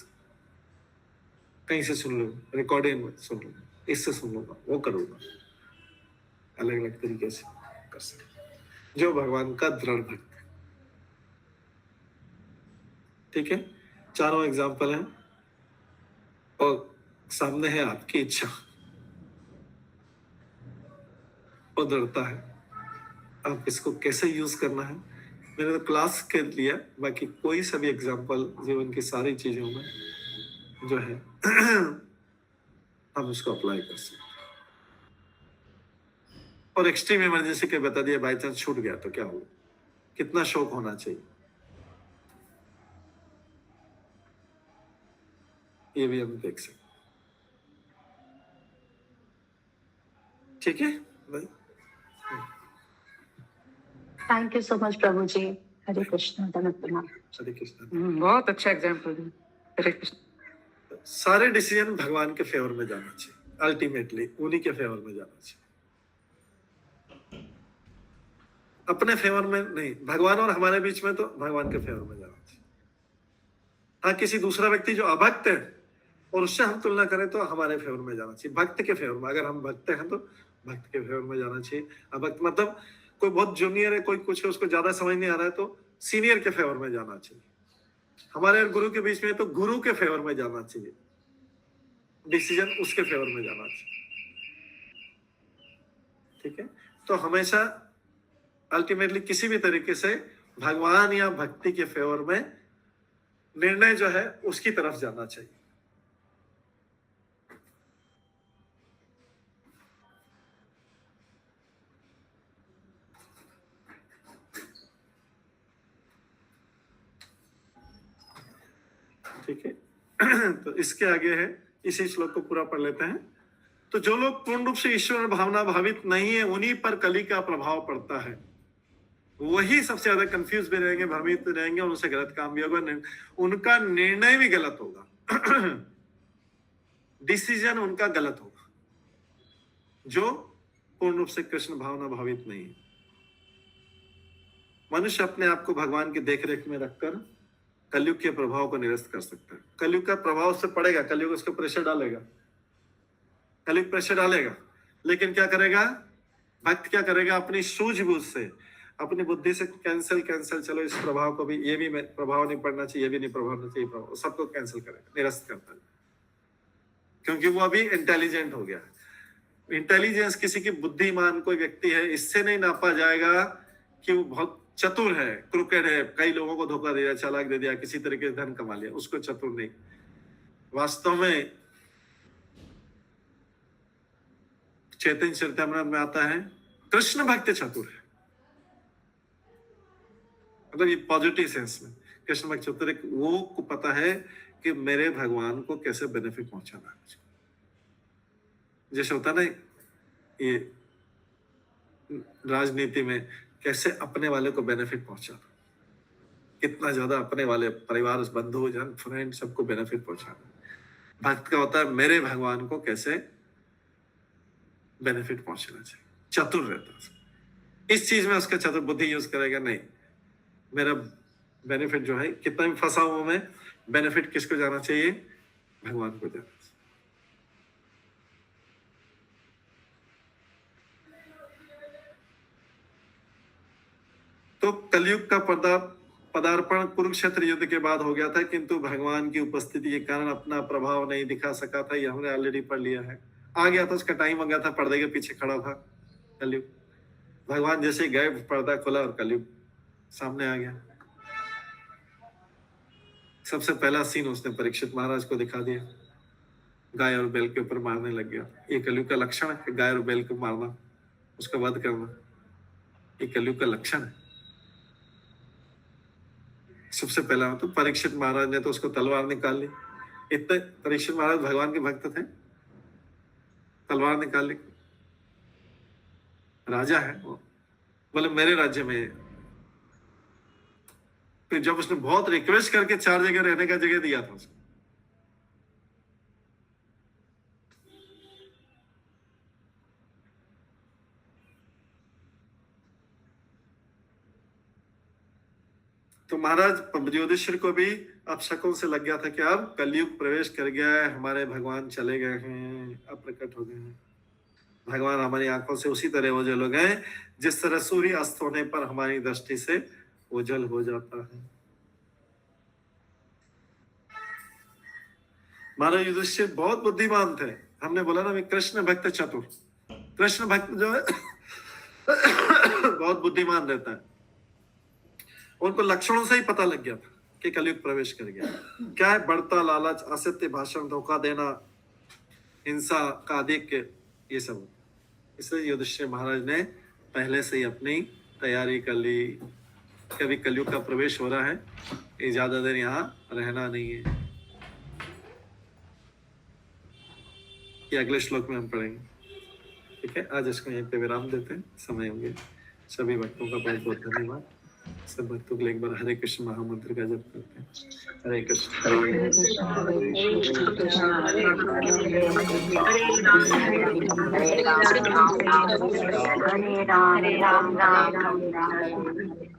कहीं से सुन लूंगा, रिकॉर्डिंग में सुन लूंगा, इससे सुन लूंगा, वो करूंगा, अलग अलग तरीके से कर सकते। जो भगवान का दृढ़ भक्त। ठीक है, चारों एग्जाम्पल हैं और सामने है आपकी इच्छा। दृढ़ता है। अब इसको कैसे यूज करना है मैंने तो क्लास कर लिया, बाकी कोई सा भी एग्जाम्पल जीवन की सारी चीजों में जो है हम उसको अप्लाई कर सकते हैं। और एक्सट्रीम इमरजेंसी के बता दिया, बाई चांस छूट गया तो क्या होगा, कितना शौक होना चाहिए, ये भी हम देख सकते। ठीक है भाई, थैंक यू सो मच प्रभु जी। हरे कृष्ण, धन्यवाद प्रणाम। हरे कृष्ण। बहुत अच्छा एग्जाम्पल है। हरे कृष्ण। सारे डिसीजन भगवान के फेवर में जाना चाहिए, अल्टीमेटली उन्हीं के फेवर में जाना चाहिए, अपने फेवर में नहीं। भगवान और हमारे बीच में तो भगवान के फेवर में जाना चाहिए। हाँ, किसी दूसरा व्यक्ति जो अभक्त है और उससे हम तुलना करें तो हमारे फेवर में जाना चाहिए, भक्त के फेवर में। अगर हम भक्त हैं तो भक्त के फेवर में जाना चाहिए। अभक्त मतलब कोई बहुत जूनियर है, कोई कुछ है, उसको ज्यादा समझ नहीं आ रहा है तो सीनियर के फेवर में जाना चाहिए। हमारे और गुरु के बीच में तो गुरु के फेवर में जाना चाहिए, डिसीजन उसके फेवर में जाना चाहिए। ठीक है, तो हमेशा अल्टीमेटली किसी भी तरीके से भगवान या भक्ति के फेवर में निर्णय जो है उसकी तरफ जाना चाहिए। ठीक है, तो इसके आगे है, इसी श्लोक को पूरा पढ़ लेते हैं। तो जो लोग पूर्ण रूप से ईश्वर भावना भावित नहीं है, उन्हीं पर कली का प्रभाव पड़ता है। वही सबसे ज्यादा कंफ्यूज भी रहेंगे, भ्रमित रहेंगे, और उनसे गलत काम भी होगा, उनका निर्णय भी गलत होगा, डिसीजन उनका गलत होगा, जो पूर्ण रूप से कृष्ण भावना भावित नहीं है। मनुष्य अपने आप को भगवान की देखरेख में रखकर कलयुग के प्रभाव को निरस्त कर सकता है। कलयुग का प्रभाव उससे पड़ेगा, कलयुग उसको प्रेशर डालेगा, कलयुग प्रेशर डालेगा, लेकिन क्या करेगा भक्त, क्या करेगा, अपनी सूझबूझ से, अपनी बुद्धि से कैंसिल, चलो इस प्रभाव को भी, ये भी प्रभाव नहीं पड़ना चाहिए, ये भी नहीं प्रभाव नहीं चाहिए, प्रभाव सबको कैंसिल करेगा, निरस्त करता है, क्योंकि वो अभी इंटेलिजेंट हो गया। इंटेलिजेंस किसी की बुद्धिमान कोई व्यक्ति है, इससे नहीं नापा जाएगा कि वो बहुत चतुर है, क्रुकेड है, कई लोगों को धोखा दे दिया, चालाक दे दिया, किसी तरीके से धन कमा लिया, उसको चतुर नहीं। वास्तव में चैतन्य चरितमृत में आता है, कृष्ण भक्त चतुर है, मतलब ये पॉजिटिव सेंस में कृष्ण भक्त चतुर है। वो को पता है कि मेरे भगवान को कैसे बेनिफिट पहुंचाना है मुझे। जैसे होता ना ये राजनीति में, कैसे अपने वाले को बेनिफिट पहुंचाना, कितना ज्यादा अपने वाले परिवार, बंधु जन, फ्रेंड, सबको बेनिफिट पहुंचाना। भक्त का होता है मेरे भगवान को कैसे बेनिफिट पहुंचना चाहिए, चतुर रहता है इस चीज में, उसका चतुर बुद्धि यूज करेगा। नहीं, मेरा बेनिफिट जो है, कितना भी फंसा हुआ मैं, बेनिफिट किसको जाना चाहिए, भगवान को जाना चाहिए। तो कलयुग का पदार्पण कुरुक्षेत्र युद्ध के बाद हो गया था, किंतु भगवान की उपस्थिति के कारण अपना प्रभाव नहीं दिखा सका था। ये हमने ऑलरेडी पढ़ लिया है। आ गया था, उसका टाइम आ गया था, पर्दे के पीछे खड़ा था कलयुग। भगवान जैसे गए, पर्दा खुला और कलयुग सामने आ गया। सबसे पहला सीन उसने परीक्षित महाराज को दिखा दिया, गाय और बैल के ऊपर मारने लग गया। ये कलयुग का लक्षण है, गाय और बैल को मारना, उसका वध करना, ये कलयुग का लक्षण है। सबसे पहला तो परीक्षित महाराज ने तो उसको तलवार निकाल ली। इतने परीक्षित महाराज भगवान के भक्त थे, तलवार निकाल ली। राजा है वो, बोले मेरे राज्य में। फिर जब उसने बहुत रिक्वेस्ट करके 4 जगह रहने का जगह दिया था उसको, तो महाराज युधिष्ठिर को भी अब शकों से लग गया था कि अब कलयुग प्रवेश कर गया है, हमारे भगवान चले गए हैं, अब प्रकट हो गए हैं। भगवान हमारी आंखों से उसी तरह ओझल हो गए जिस तरह सूर्य अस्त होने पर हमारी दृष्टि से ओझल हो जाता है। महाराज युधिष्ठिर बहुत बुद्धिमान थे। हमने बोला ना, कृष्ण भक्त चतुर। कृष्ण भक्त जो है बहुत बुद्धिमान रहता है। उनको लक्षणों से ही पता लग गया था कि कलयुग प्रवेश कर गया। क्या है? बढ़ता लालच, असत्य भाषण, धोखा देना, हिंसा का आधिक्य, ये सब। इसलिए युधिष्ठिर महाराज ने पहले से ही अपनी तैयारी कर ली। कभी कलयुग का प्रवेश हो रहा है, ये ज्यादा देर यहाँ रहना नहीं है। ये अगले श्लोक में हम पढ़ेंगे। ठीक है, आज इसको यहीं पे विराम देते हैं, समय हो गया। सभी भक्तों का बहुत बहुत धन्यवाद। सब भक्तों के लिए एक बार हरे कृष्ण महामंत्र का जप करते हैं। हरे कृष्ण हरे राम राम राम